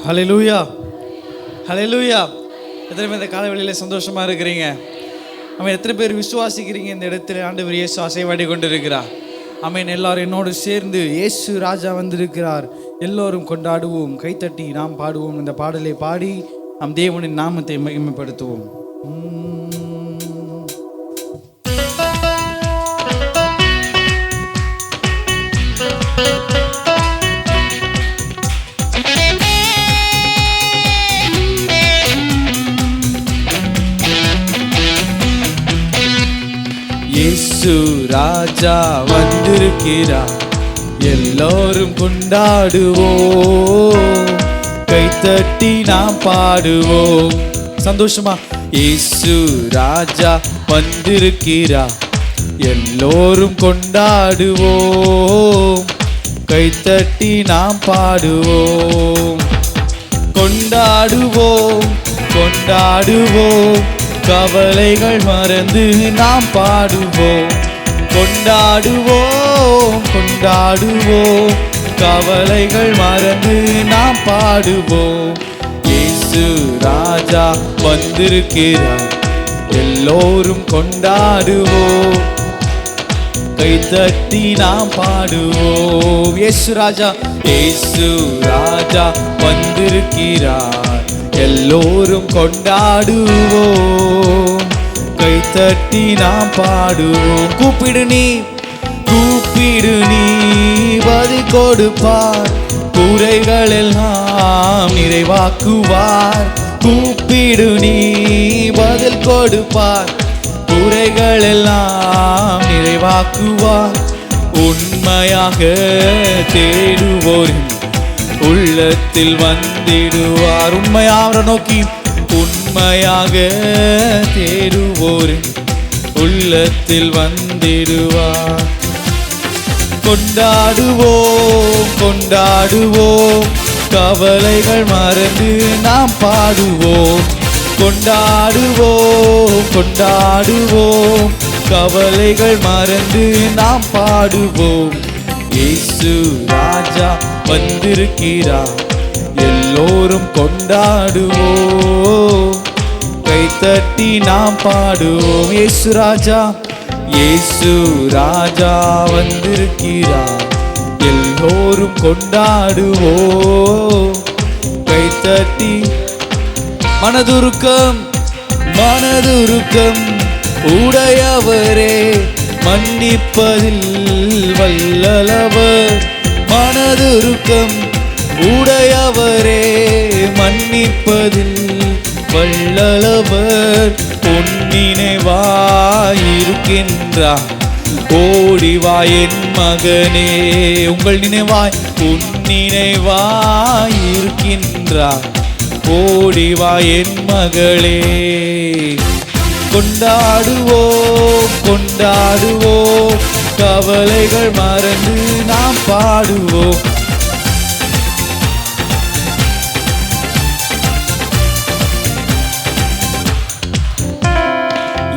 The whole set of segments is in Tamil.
ஹல்லேலூயா, ஹல்லேலூயா. எத்தனை பேர் இந்த காலவெளியில் சந்தோஷமா இருக்கிறீங்க? அவன் எத்தனை பேர் விசுவாசிக்கிறீங்க? இந்த இடத்துல ஆண்டவர் இயேசு அசைவாடி கொண்டிருக்கிறார். ஆமென். எல்லாரும் என்னோடு சேர்ந்து இயேசு ராஜா வந்திருக்கிறார், எல்லோரும் கொண்டாடுவோம், கைத்தட்டி நாம் பாடுவோம். இந்த பாடலை பாடி நம் தேவனின் நாமத்தை மகிமைப்படுத்துவோம். இயேசு ராஜா வந்திருக்கிறார், எல்லோரும் கொண்டாடுவோம், கைத்தட்டி நாம் பாடுவோம். சந்தோஷமா. இயேசு ராஜா வந்திருக்கிறார், எல்லோரும் கொண்டாடுவோம், கைத்தட்டி நாம் பாடுவோம். கொண்டாடுவோம், கொண்டாடுவோம், கவலைகள் மறந்து நாம் பாடுவோம். கொண்டாடுவோம், கொண்டாடுவோம், கவலைகள் மறந்து நாம் பாடுவோம். இயேசு ராஜா வந்திருக்கிறார், எல்லோரும் கொண்டாடுவோம், கைத்தட்டி நாம் பாடுவோம். இயேசு ராஜா, இயேசு ராஜா வந்திருக்கிறார், எல்லோரும் கொண்டாடுவோம், கைத்தட்டி நாம் பாடுவோம். கூப்பிடு நீ, கூப்பிடு நீ, பதில் கொடுப்பார், குறைகள் எல்லாம் நிறைவாக்குவார். கூப்பிடு நீ, பதில் கொடுப்பார், குறைகள் எல்லாம் நிறைவாக்குவார். உண்மையாக தேடுவோரின் உள்ளத்தில் வந்திடுவார். உண்மையாக நோக்கி, உண்மையாக தேடுவோரின் உள்ளத்தில் வந்திடுவார். கொண்டாடுவோம், கொண்டாடுவோம், கவலைகள் மறந்து நாம் பாடுவோம். கொண்டாடுவோம், கொண்டாடுவோம், கவலைகள் மறந்து நாம் பாடுவோம். இயேசு ராஜா வந்திருக்கிறார், எல்லோரும் கொண்டாடுவோம், கைத்தட்டி நாம் பாடுவோம். இயேசு ராஜா, இயேசு ராஜா வந்திருக்கிறார், எல்லோரும் கொண்டாடுவோம், கைத்தட்டி. மனதுருக்கம், மனதுருக்கம் உடையவரே, மன்னிப்பதில் வல்லவர். மனதுருக்கம் உடையவரே, மன்னிப்பதில் வல்லவர். பொன்னினைவாயிருக்கின்றார், ஓடிவா என் மகனே. உங்கள் நினைவாய், உன் நினைவாயிருக்கின்றார், ஓடிவா என் மகளே. கொண்டாடுவோம், கொண்டாடுவோம், கவலைகள் மறந்து நாம் பாடுவோம்.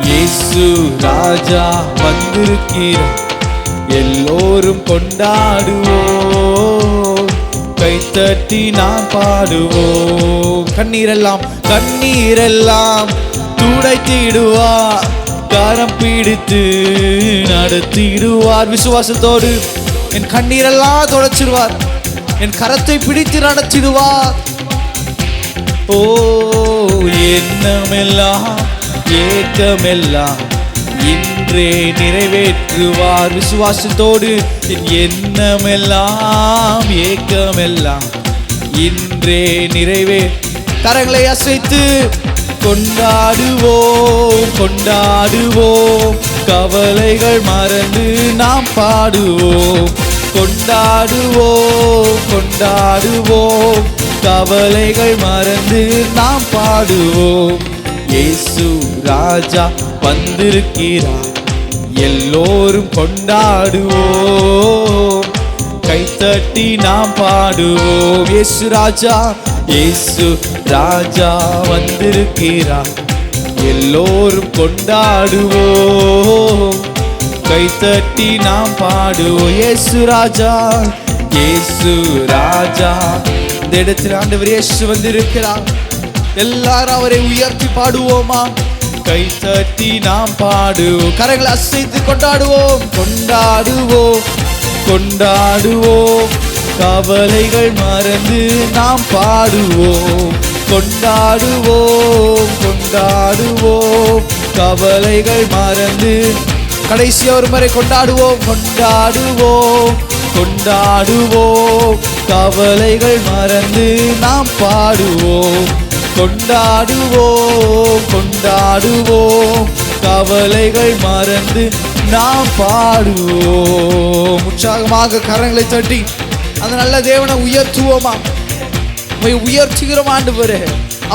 இயேசு ராஜா வந்திருக்கிறார், எல்லோரும் கொண்டாடுவோம், கைத்தட்டி நாம் பாடுவோம். கண்ணீரெல்லாம், கண்ணீரெல்லாம் துடைத்திடுவார், கரம் பிடித்து நடத்திடுவார். விசுவாசத்தோடு என் கண்ணீரெல்லாம் துடைச்சிடுவார், என் கரத்தை பிடித்து நடத்திடுவார். ஓ, எண்ணமெல்லாம் ஏக்கமெல்லாம் இன்றே நிறைவேற்றுவார். விசுவாசத்தோடு என் எண்ணமெல்லாம் ஏக்கமெல்லாம் இன்றே நிறைவே. கரங்களை அசைத்து கொண்டாடுவோம், கொண்டாடுவோம், கவலைகள் மறந்து நாம் பாடுவோம். கொண்டாடுவோம், கொண்டாடுவோம், கவலைகள் மறந்து நாம் பாடுவோம். இயேசு ராஜா வந்திருக்கிறார், எல்லோரும் கொண்டாடுவோம், கைத்தட்டி நாம் பாடுவோம். இயேசு ராஜா, இயேசு ராஜா வந்திருக்கிறார், எல்லோரும் கொண்டாடுவோம், கைத்தட்டி நாம் பாடுவோம். இயேசு ராஜா, இயேசு ராஜா இந்த இடத்தில் ஆண்டவர் இயேசு வந்திருக்கிறார். எல்லாரும் அவரை உயர்த்தி பாடுவோமா? கை தட்டி நாம் பாடுவோம், கரங்களை அசைத்து கொண்டாடுவோம், கொண்டாடுவோம், கொண்டாடுவோம், கவலைகள் மறந்து நாம் பாடுவோம், கொண்டாடுவோம், கொண்டாடுவோம், கவலைகள் மறந்து. கடைசி ஒரு முறை கொண்டாடுவோம், கொண்டாடுவோம், கொண்டாடுவோம், கவலைகள் மறந்து நாம் பாடுவோம், கொண்டாடுவோம், கொண்டாடுவோம், கவலைகள் மறந்து நாம் பாடுவோம். உற்சாகமாக கரங்களை தட்டி அந்த நல்ல தேவனை உயர்த்துவோமா? உயர்த்துகிறோம் ஆண்டவரே.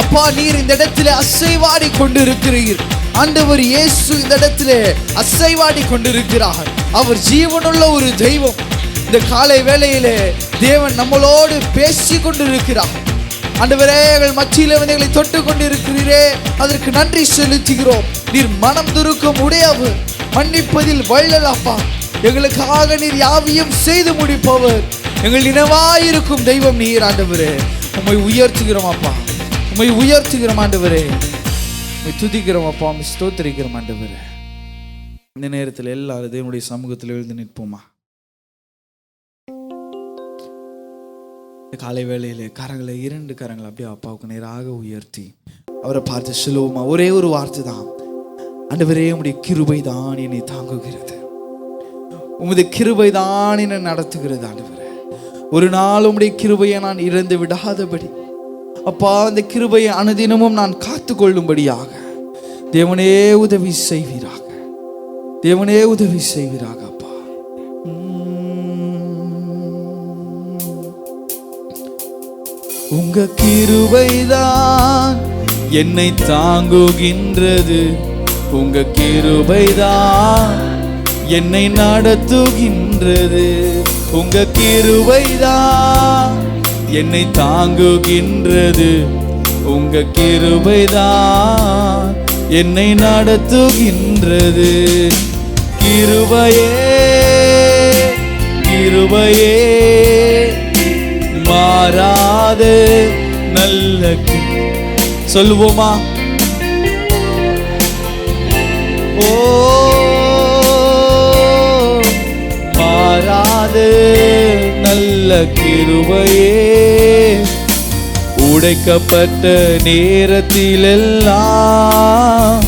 அப்பா, நீர் இந்த இடத்திலே அசைவாடி கொண்டிருக்கிறீர். ஆண்டவர் இயேசு இந்த இடத்திலே அசைவாடி கொண்டிருக்கிறார். அவர் ஜீவனுள்ள ஒரு தெய்வம். இந்த காலை வேளையிலே தேவன் நம்மளோடு பேசி கொண்டிருக்கிறார். ஆண்டவரே, எங்கள் மத்தியிலே வந்து எங்களை தொட்டு கொண்டிருக்கிறீரே, அதற்கு நன்றி செலுத்துகிறோம். நீர் மனம் துருக்கம் உடையவர், மன்னிப்பதில் வள்ளல். அப்பா, எங்களுக்காக நீர் யாவையும் செய்து முடிப்பவர். எங்கள் நினைவாயிருக்கும் தெய்வம் நீர் ஆண்டவரே. உம்மை உயர்த்துகிறோம் அப்பா, உம்மை உயர்த்துகிறோம் ஆண்டவரே, உம்மை துதிக்கிறோம் அப்பா, உம்மை ஸ்தோத்திரிக்கிறோம் ஆண்டவரே. இந்த நேரத்தில் எல்லாரும் தேவனுடைய சமூகத்தில் எழுந்து நிற்போமா? காலை வேளையிலே கரங்களை, 2 கரங்களை அப்படியே அப்பாவுக்கு நேராக உயர்த்தி அவரை பார்த்து சொல்லுவோமா? ஒரே ஒரு வார்த்தை தான். ஆண்டவரே, உம்முடைய கிருபை தான் என்னை தாங்குகிறது, உமது கிருபை தான் என்னை நடத்துகிறது. ஆண்டவரே, ஒரு நாள் உம்முடைய கிருபையை நான் இழந்து விடாதபடி அப்பா, அந்த கிருபையை அனுதினமும் நான் காத்து கொள்ளும்படியாக தேவனே உதவி செய்வீராக, தேவனே உதவி செய்வீராக. அப்பா, உங்க கிருபைதான் என்னை தாங்குகின்றது, உங்க கிருபைதான் என்னை நடத்துகின்றது, உங்க கிருபைதான் என்னை தாங்குகின்றது, உங்க கிருபைதான் என்னை நடத்துகின்றது. கிருபையே, கிருபையே, மாறாத நல்ல. சொல்லுவோமா? ஓ, மாறாத நல்ல கிருபையே, உடைக்கப்பட்ட நேரத்திலெல்லாம்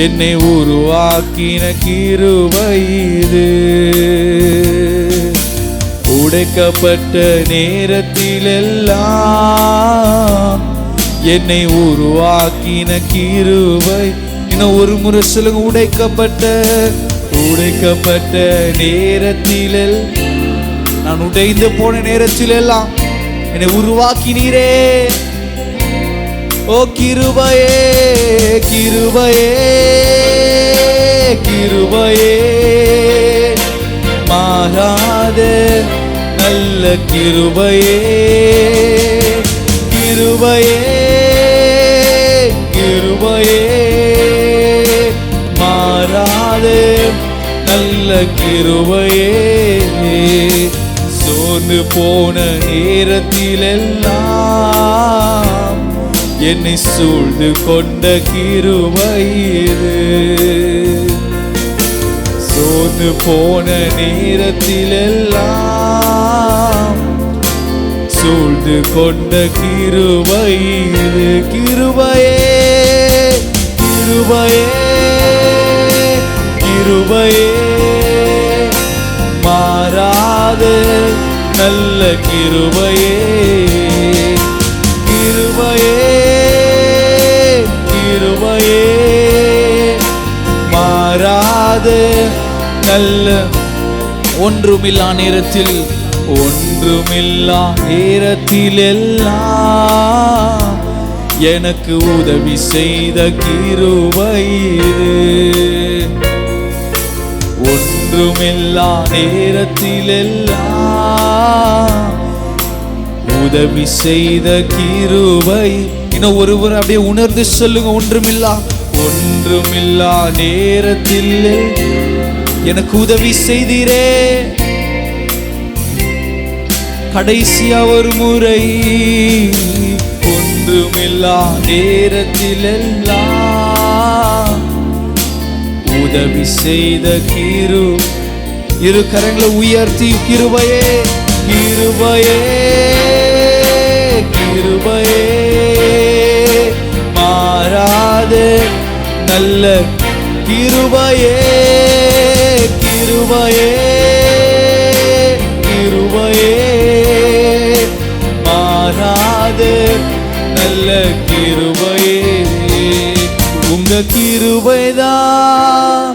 என்னை உருவாக்கின கிருபை இது. உடைக்கப்பட்ட நேரத்திலெல்லாம் என்னை உருவாக்கின கிருபை. இன்னும் ஒரு முறை சொல்லுங்க. உடைக்கப்பட்ட நேரத்தில், நான் உடைந்து போன நேரத்திலெல்லாம் என்னை உருவாக்கினீரே. ஓ கிருபையே, கிருபையே, கிருபையே, மாறாத நல்ல கிருபையே, கிருபையே, கிருபையே, மாறாத நல்ல கிருபையே. சோர்ந்து போன நேரத்திலெல்லாம் என்னை சூழ்ந்து கொண்ட கிருபை இது. சோர்ந்து போன நேரத்திலெல்லாம் சூழ்ந்து கொண்ட கிருபை இது. கிருபையே, கிருபையே, கிருபையே, மாறாத நல்ல கிருபையே, கிருபையே, கிருபையே, மாறாத நல்ல. ஒன்றுமில்லா நேரத்தில், ஒன்றுமில்லா நேரத்திலெல்லாம் எனக்கு உதவி செய்த கிருபை இது. ஒன்றுமில்லா நேரத்திலெல்லாம் உதவி செய்த கிருபை. இன்னும் ஒருவர் அப்படியே உணர்ந்து சொல்லுங்க. ஒன்றுமில்லா நேரத்தில் எனக்கு உதவி செய்தீரே. கடைசியா ஒரு முறை ஒன்றுமில்லா நேரத்தில் எல்லாம் உதவி செய்த இரு கரங்களை உயர்த்தி கிருபையே கிருபையே கிருபையே மாறாத நல்ல கிருபையே கிருபையே கிருபையே மாறாத நல்ல கிருபையே உங்க கிருபைதான்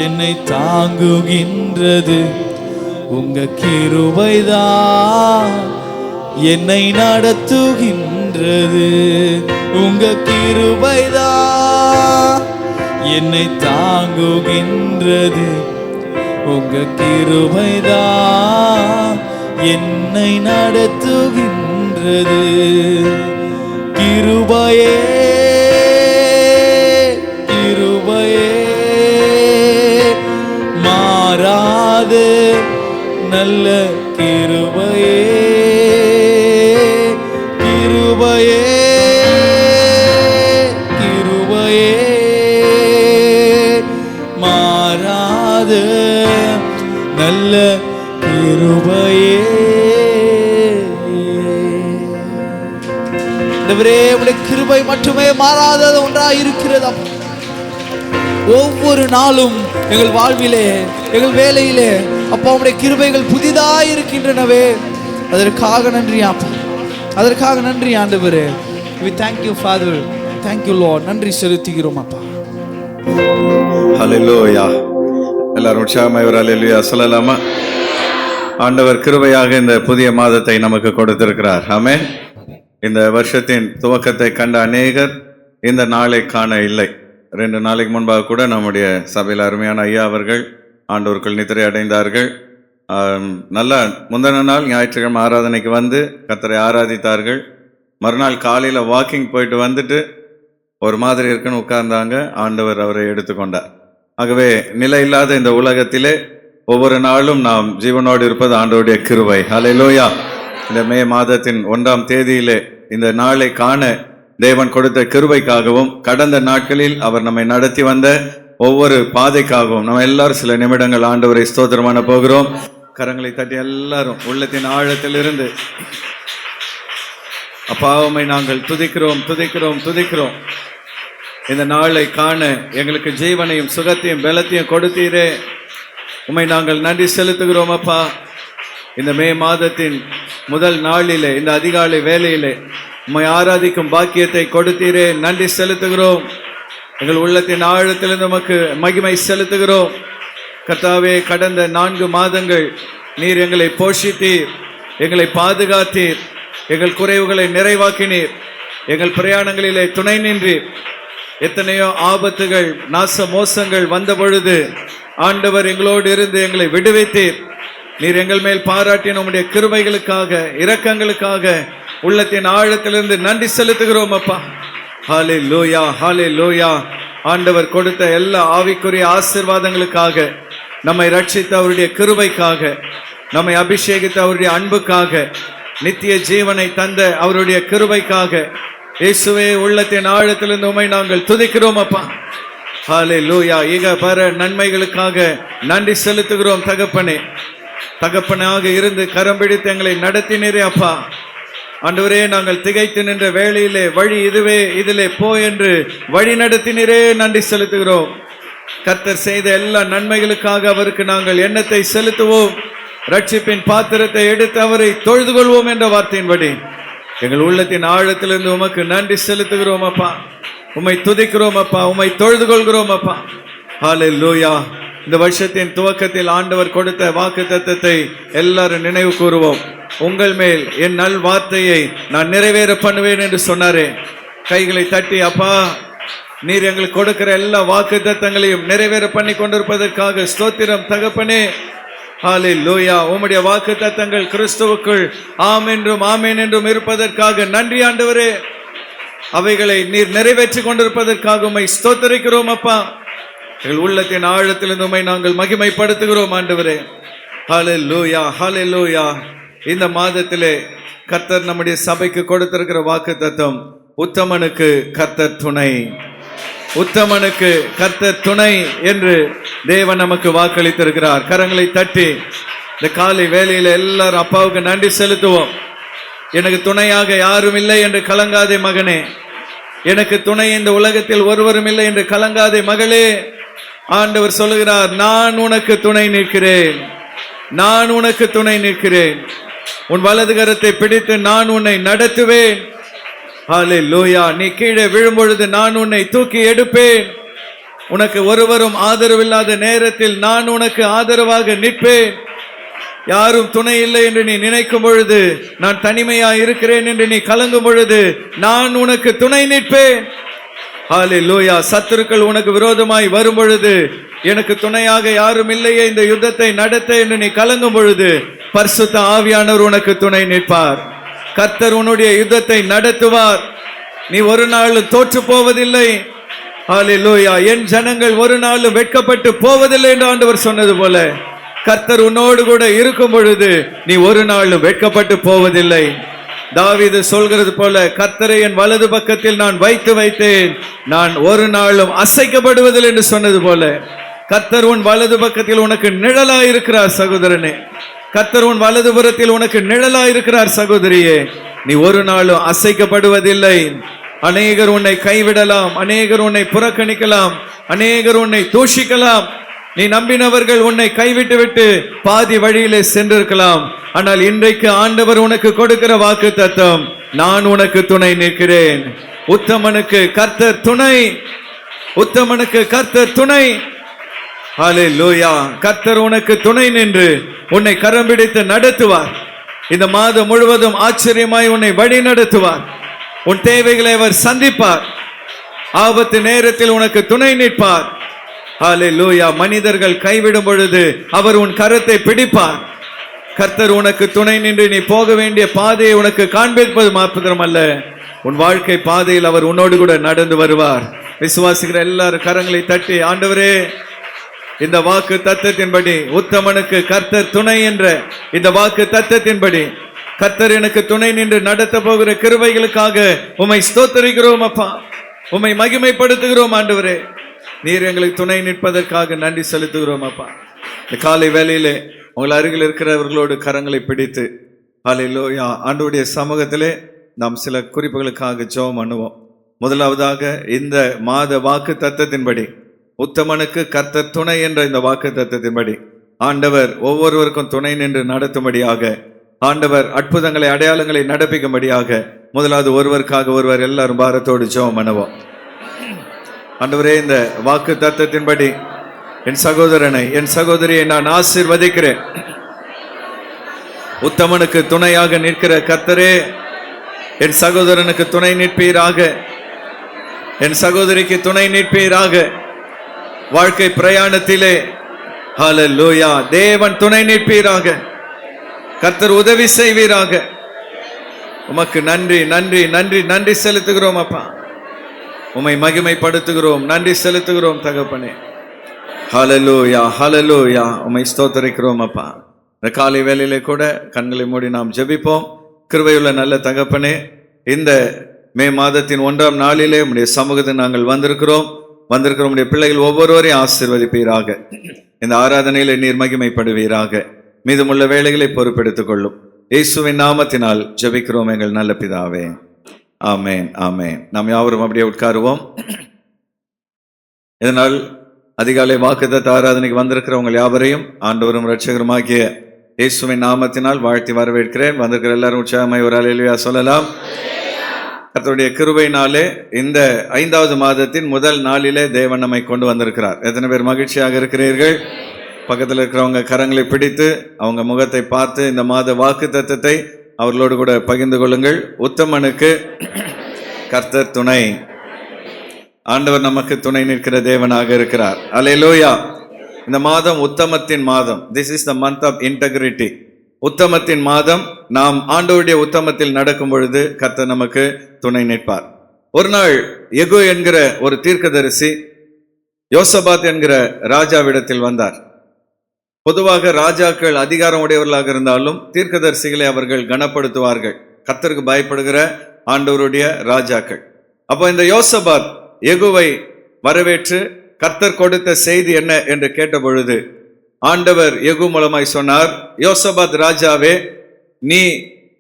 என்னை தாங்குகின்றது உங்க கிருபைதான் என்னை நடத்துகின்றது உங்க கிருபைதான் என்னை தாங்குகின்றது உங்க கிருபைதான் என்னை நடத்துகின்றது கிருபையே கிருபையே மாறாத நல்ல கிருபையே கிருபையே கிருபையே மாறாத நல்ல கிருபையே உடைய கிருபை மட்டுமே மாறாத ஒன்றாக இருக்கிறது. ஒவ்வொரு நாளும் எங்கள் வாழ்விலே எங்கள் வேலையிலே அப்பா உடைய கிருபைகள் புதிதாக இருக்கின்றனவே. அதற்காக நன்றி அப்பா, அதற்காக நன்றி ஆண்டவரே. We thank you Father, thank you Lord. நன்றி செலுத்துகிறோம் அப்பா. ஹல்லேலூயா. எல்லாரும் உற்சாகமாய் ஒரு ஹல்லேலூயா சொல்லலாமா? ஆண்டவர் கிருபையாக இந்த புதிய மாதத்தை நமக்கு கொடுத்திருக்கிறார். ஆமென். இந்த வருஷத்தின் துவக்கத்தை கண்ட அநேகர் இந்த நாளை காண இல்லை. 2 நாளைக்கு முன்பாக கூட நம்முடைய சபையில் அருமையான ஐயா அவர்கள் ஆண்டவருக்குள் நித்திரை அடைந்தார்கள். நல்ல முந்தின நாள் ஞாயிற்றுக்கிழமை ஆராதனைக்கு வந்து கர்த்தரை ஆராதித்தார்கள். மறுநாள் காலையில் வாக்கிங் போயிட்டு வந்துட்டு ஒரு மாதிரி இருக்குன்னு உட்கார்ந்தாங்க. ஆண்டவர் அவரை எடுத்துக்கொண்டார். ஆகவே நிலை இல்லாத இந்த உலகத்திலே ஒவ்வொரு நாளும் நாம் ஜீவனோடு இருப்பது ஆண்டவருடைய கிருபை. ஹல்லேலூயா. இந்த மே மாதத்தின் 1ஆம் தேதியிலே இந்த நாளை காண தேவன் கொடுத்த கிருபைக்காகவும் கடந்த நாட்களில் அவர் நம்மை நடத்தி வந்த ஒவ்வொரு பாதைக்காகவும் நம்ம எல்லாரும் சில நிமிடங்கள் ஆண்டவரை ஸ்தோத்திரம் பண்ண போகிறோம். கரங்களை தட்டி எல்லாரும் உள்ளத்தின் ஆழத்திலிருந்து அப்பாவுமை நாங்கள் துதிக்கிறோம் துதிக்கிறோம் துதிக்கிறோம். இந்த நாளை காண எங்களுக்கு ஜீவனையும் சுகத்தையும் பலத்தையும் கொடுத்தீரே, உம்மை நாங்கள் நன்றி செலுத்துகிறோம் அப்பா. இந்த மே மாதத்தின் முதல் நாளிலே இந்த அதிகாலை வேளையிலே உம்மை ஆராதிக்கும் பாக்கியத்தை கொடுத்தீரே, நன்றி செலுத்துகிறோம். எங்கள் உள்ளத்தின் ஆழத்திலிருந்து நமக்கு மகிமை செலுத்துகிறோம். கர்த்தாவே, கடந்த 4 மாதங்கள் நீர் எங்களை போஷித்தீர், எங்களை பாதுகாத்தீர், எங்கள் குறைவுகளை நிறைவாக்கினீர், எங்கள் பிரயாணங்களிலே துணை நின்றீர். எத்தனையோ ஆபத்துகள் நாச மோசங்கள் வந்த பொழுது ஆண்டவர் எங்களோடு இருந்து எங்களை விடுவித்தீர். நீர் எங்கள் மேல் பாராட்டின உம்முடைய கிருபைகளுக்காக இரக்கங்களுக்காக உள்ளத்தின் ஆழத்திலிருந்து நன்றி செலுத்துகிறோம் அப்பா. ஹல்லேலூயா ஹல்லேலூயா. ஆண்டவர் கொடுத்த எல்லா ஆவிக்குரிய ஆசீர்வாதங்களுக்காக, நம்மை ரட்சித்த அவருடைய கிருபைக்காக, நம்மை அபிஷேகித்த அவருடைய அன்புக்காக, நித்திய ஜீவனை தந்த அவருடைய கிருபைக்காக இயேசுவே உள்ளத்தின் ஆழத்திலிருந்து உம்மை நாங்கள் துதிக்கிறோம் அப்பா. ஹல்லேலூயா. ஈக பர நன்மைகளுக்காக நன்றி செலுத்துகிறோம் தகப்பனே. தகப்பனாக இருந்து கரம் பிடித்து எங்களை நடத்தினரே அப்பா. ஆண்டவரே, நாங்கள் திகைத்து நின்ற வேளையிலே வழி இதுவே, இதிலே போ என்று வழி நடத்தினரே, நன்றி செலுத்துகிறோம். கர்த்தர் செய்த எல்லா நன்மைகளுக்காக அவருக்கு நாங்கள் எண்ணத்தை செலுத்துவோம். ரட்சிப்பின் பாத்திரத்தை எடுத்து அவரை தொழுது கொள்வோம் என்ற வார்த்தையின்படி எங்கள் உள்ளத்தின் ஆழத்திலிருந்து உமக்கு நன்றி செலுத்துகிறோம் அப்பா. உம்மை துதிக்கிறோம் அப்பா, உம்மை தொழுது கொள்கிறோம் அப்பா. ஹல்லேலூயா. இந்த வருஷத்தின் துவக்கத்தில் ஆண்டவர் கொடுத்த வாக்குத்தத்தத்தை எல்லாரும் நினைவு கூறுவோம். உங்கள் மேல் என் நல் வார்த்தையை நான் நிறைவேற பண்ணுவேன் என்று சொன்னாரே. கைகளை தட்டி, அப்பா, நீர் எங்களுக்கு கொடுக்கிற எல்லா வாக்குத்தத்தங்களையும் நிறைவேற பண்ணி கொண்டிருப்பதற்காக ஸ்தோத்திரம் தகப்பனே. ஹல்லேலூயா. உம்முடைய வாக்குத்தத்தங்கள் கிறிஸ்துவுக்குள் ஆம் என்றும் ஆமேன் என்றும் இருப்பதற்காக நன்றி ஆண்டவரே. அவைகளை நீர் நிறைவேற்றி கொண்டிருப்பதற்காக உம்மை ஸ்தோத்திரிக்கிறோம் அப்பா. எங்கள் உள்ளத்தின் ஆழத்திலிருந்து உம்மை நாங்கள் மகிமைப்படுத்துகிறோம் ஆண்டவரே. ஹல்லேலூயா ஹல்லேலூயா. இந்த மாதத்திலே கர்த்தர் நம்முடைய சபைக்கு கொடுத்திருக்கிற வாக்குத்தத்தம், உத்தமனுக்கு கர்த்தர் துணை, உத்தமனுக்கு கர்த்தர் துணை என்று தேவன் நமக்கு வாக்களித்திருக்கிறார். கரங்களை தட்டி இந்த காலை வேளையில எல்லாரும் அப்பாவுக்கு நன்றி செலுத்துவோம். எனக்கு துணையாக யாரும் இல்லை என்று கலங்காதே மகனே, எனக்கு துணை இந்த உலகத்தில் ஒருவரும் இல்லை என்று கலங்காதே மகளே. ஆண்டவர் சொல்லுகிறார், நான் உனக்கு துணை நிற்கிறேன், நான் உனக்கு துணை நிற்கிறேன். உன் வலது கரத்தை பிடித்து நான் உன்னை நடத்துவேன். ஹல்லேலூயா. நீ கீழே விழும்பொழுது நான் உன்னை தூக்கி எடுப்பேன். உனக்கு ஒருவரும் ஆதரவில்லாத நேரத்தில் நான் உனக்கு ஆதரவாக நிற்பேன். யாரும் துணை இல்லை என்று நீ நினைக்கும் பொழுது, நான் தனிமையா இருக்கிறேன் என்று நீ கலங்கும் பொழுது, நான் உனக்கு துணை நிற்பேன். ஹல்லேலூயா. சத்துருக்கள் உனக்கு விரோதமாய் வரும் பொழுது, எனக்கு துணையாக யாரும் இல்லையே இந்த யுத்தத்தை நடத்த என்று நீ கலங்கும் பொழுது, பரிசுத்த ஆவியானவர் உனக்கு துணை நிற்பார். கர்த்தர் உன்னுடைய யுத்தத்தை நடத்துவார். நீ ஒரு நாளும் தோற்று போவதில்லை. ஹல்லேலூயா. என் ஜனங்கள் ஒரு நாளும் வெட்கப்பட்டு போவதில்லை என்று ஆண்டவர் சொன்னது போல, கர்த்தர் உன்னோடு கூட இருக்கும் பொழுது நீ ஒரு நாளும் வெட்கப்பட்டு போவதில்லை. தாவீது சொல்கிறது போல, கர்த்தரை என் வலது பக்கத்தில் நான் வைத்து வைத்தேன், நான் ஒரு நாளும் அசைக்கப்படுவதில்லை என்று சொன்னது போல, கர்த்தர் உன் வலது பக்கத்தில் உனக்கு நிழலாய் இருக்கிறார் சகோதரனே. கர்த்தர் உன் வலது புறத்தில் உனக்கு நிழலாய் இருக்கிறார் சகோதரியே. நீ ஒரு நாளும் அசைக்கப்படுவதில்லை. அநேகர் உன்னை கைவிடலாம், அநேகர் உன்னை புறக்கணிக்கலாம், அநேகர் உன்னை தூஷிக்கலாம். நீ நம்பினவர்கள் உன்னை கைவிட்டு விட்டு பாதி வழியிலே சென்றிருக்கலாம். ஆனால் இன்றைக்கு ஆண்டவர் உனக்கு கொடுக்கிற வாக்குத்தத்தம், நான் உனக்கு துணை நிற்கிறேன். உத்தமனுக்கு கர்த்தர் துணை, உத்தமனுக்கு கர்த்தர் துணை. ஹல்லேலூயா. கர்த்தர் உனக்கு துணை நின்று உன்னை கரம் பிடித்து நடத்துவார். இந்த மாதம் முழுவதும் ஆச்சரியமாய் உன்னை வழி நடத்துவார். உன் தேவைகளை அவர் சந்திப்பார். ஆபத்து நேரத்தில் உனக்கு துணை நிற்பார். ஹல்லேலூயா. மனிதர்கள் கைவிடும் பொழுது அவர் உன் கரத்தை பிடிப்பார். கர்த்தர் உனக்கு துணை நின்று நீ போக வேண்டிய பாதையை உனக்கு காண்பிப்பது மாத்திரமல்ல, உன் வாழ்க்கை பாதையில் அவர் உன்னோடு கூட நடந்து வருவார். விசுவாசிக்கிற எல்லாரும் கரங்களை தட்டி, ஆண்டவரே, இந்த வாக்கு தத்தத்தின்படி, உத்தமனுக்கு கர்த்தர் துணை என்ற இந்த வாக்கு தத்தத்தின்படி, கர்த்தர் எனக்கு துணை நின்று நடத்த போகிற கிருபைகளுக்காக உம்மை ஸ்தோத்திரிக்கிறோம் அப்பா, உம்மை மகிமைப்படுத்துகிறோம் ஆண்டவரே. நீர் எங்களுக்கு துணை நிற்பதற்காக நன்றி செலுத்துகிறோம் அப்பா. இந்த காலை வேளையிலே உங்கள் அருகில் இருக்கிறவர்களோடு கரங்களை பிடித்து, ஹல்லேலூயா, ஆண்டவருடைய சமூகத்திலே நாம் சில குறிப்புகளுக்காக ஜெபம் பண்ணுவோம். முதலாவதாக, இந்த மாத வாக்கு தத்தத்தின்படி, உத்தமனுக்கு கர்த்தர் துணை என்ற இந்த வாக்கு தத்தத்தின்படி ஆண்டவர் ஒவ்வொருவருக்கும் துணை நின்று நடத்தும்படியாக, ஆண்டவர் அற்புதங்களை அடையாளங்களை நடப்பிக்கும்படியாக, முதலாவது ஒருவருக்காக ஒருவர் எல்லாரும் பாரத்தோடு ஜெபம் பண்ணுவோம். ஆண்டவரே, இந்த வாக்கு தத்தத்தின்படி என் சகோதரனை, என் சகோதரியை நான் ஆசீர்வதிக்கிறேன். உத்தமனுக்கு துணையாக நிற்கிற கர்த்தரே, என் சகோதரனுக்கு துணை நிற்பீராக, என் சகோதரிக்கு துணை நிற்பீராக. வாழ்க்கை பிரயாணத்திலே ஹல்லேலூயா, தேவன் துணை நிற்பீராக, கர்த்தர் உதவி செய்வீராக. உமக்கு நன்றி நன்றி நன்றி நன்றி செலுத்துகிறோம் அப்பா. உம்மை மகிமைப்படுத்துகிறோம், நன்றி செலுத்துகிறோம் தகப்பனே. ஹல்லேலூயா ஹல்லேலூயா. உம்மை ஸ்தோத்திரிக்கிறோம் அப்பா. இந்த காலை வேளையிலே கூட கண்களை மூடி நாம் ஜெபிப்போம். கிருபையுள்ள நல்ல தகப்பனே, இந்த மே மாதத்தின் 1ஆம் நாளிலே உம்முடைய சமூகத்தில் நாங்கள் வந்திருக்கிறோம். உம்முடைய பிள்ளைகள் ஒவ்வொருவரையும் ஆசீர்வதிப்பீராக. இந்த ஆராதனையிலே நீர் மகிமைப்படுவீராக. மீதமுள்ள வேலைகளை பொறுப்பெடுத்துக் கொள்ளும். இயேசுவின் நாமத்தினால் ஜெபிக்கிறோம் எங்கள் நல்ல பிதாவே. ஆமென் ஆமென். நாம் யாவரும் அப்படியே உட்காருவோம். இதனால் அதிகாலை வாக்குத்தத்த ஆராதனைக்கு வந்திருக்கிறவங்க யாவரையும் ஆண்டவரும் இரட்சகருமாகிய இயேசுவின் நாமத்தினால் வாழ்த்தி வரவேற்கிறேன். வந்திருக்கிற எல்லாரும் உற்சாகமாய் ஒரு அல்லேலூயா சொல்லலாம். கர்த்தருடைய கிருபையினாலே இந்த 5வது மாதத்தின் முதல் நாளிலே தேவன் நம்மை கொண்டு வந்திருக்கிறார். எத்தனை பேர் மகிழ்ச்சியாக இருக்கிறீர்கள்? பக்கத்தில் இருக்கிறவங்க கரங்களை பிடித்து அவங்க முகத்தை பார்த்து இந்த மாத வாக்கு தத்தத்தை அவர்களோடு கூட பகிர்ந்து கொள்ளுங்கள். உத்தமனுக்கு கர்த்தர் துணை. ஆண்டவர் நமக்கு துணை நிற்கிற தேவனாக இருக்கிறார். அல்லேலூயா. இந்த மாதம் உத்தமத்தின் மாதம். This is the month of integrity. உத்தமத்தின் மாதம். நாம் ஆண்டவருடைய உத்தமத்தில் நடக்கும் பொழுது கர்த்தர் நமக்கு துணை நிற்பார். ஒரு நாள் யெகூ என்கிற ஒரு தீர்க்கதரிசி யோசபாத் என்கிற ராஜாவிடத்தில் வந்தார். பொதுவாக ராஜாக்கள் அதிகாரம் உடையவர்களாக இருந்தாலும் தீர்க்கதரிசிகளை அவர்கள் கனப்படுத்துவார்கள். கர்த்தருக்கு பயப்படுகிற ஆண்டவருடைய ராஜாக்கள். அப்போ இந்த யோசபாத் யெகூவை வரவேற்று கர்த்தர் கொடுத்த செய்தி என்ன என்று கேட்ட பொழுது ஆண்டவர் யெகூ மூலமாய் சொன்னார், யோசபாத் ராஜாவே, நீ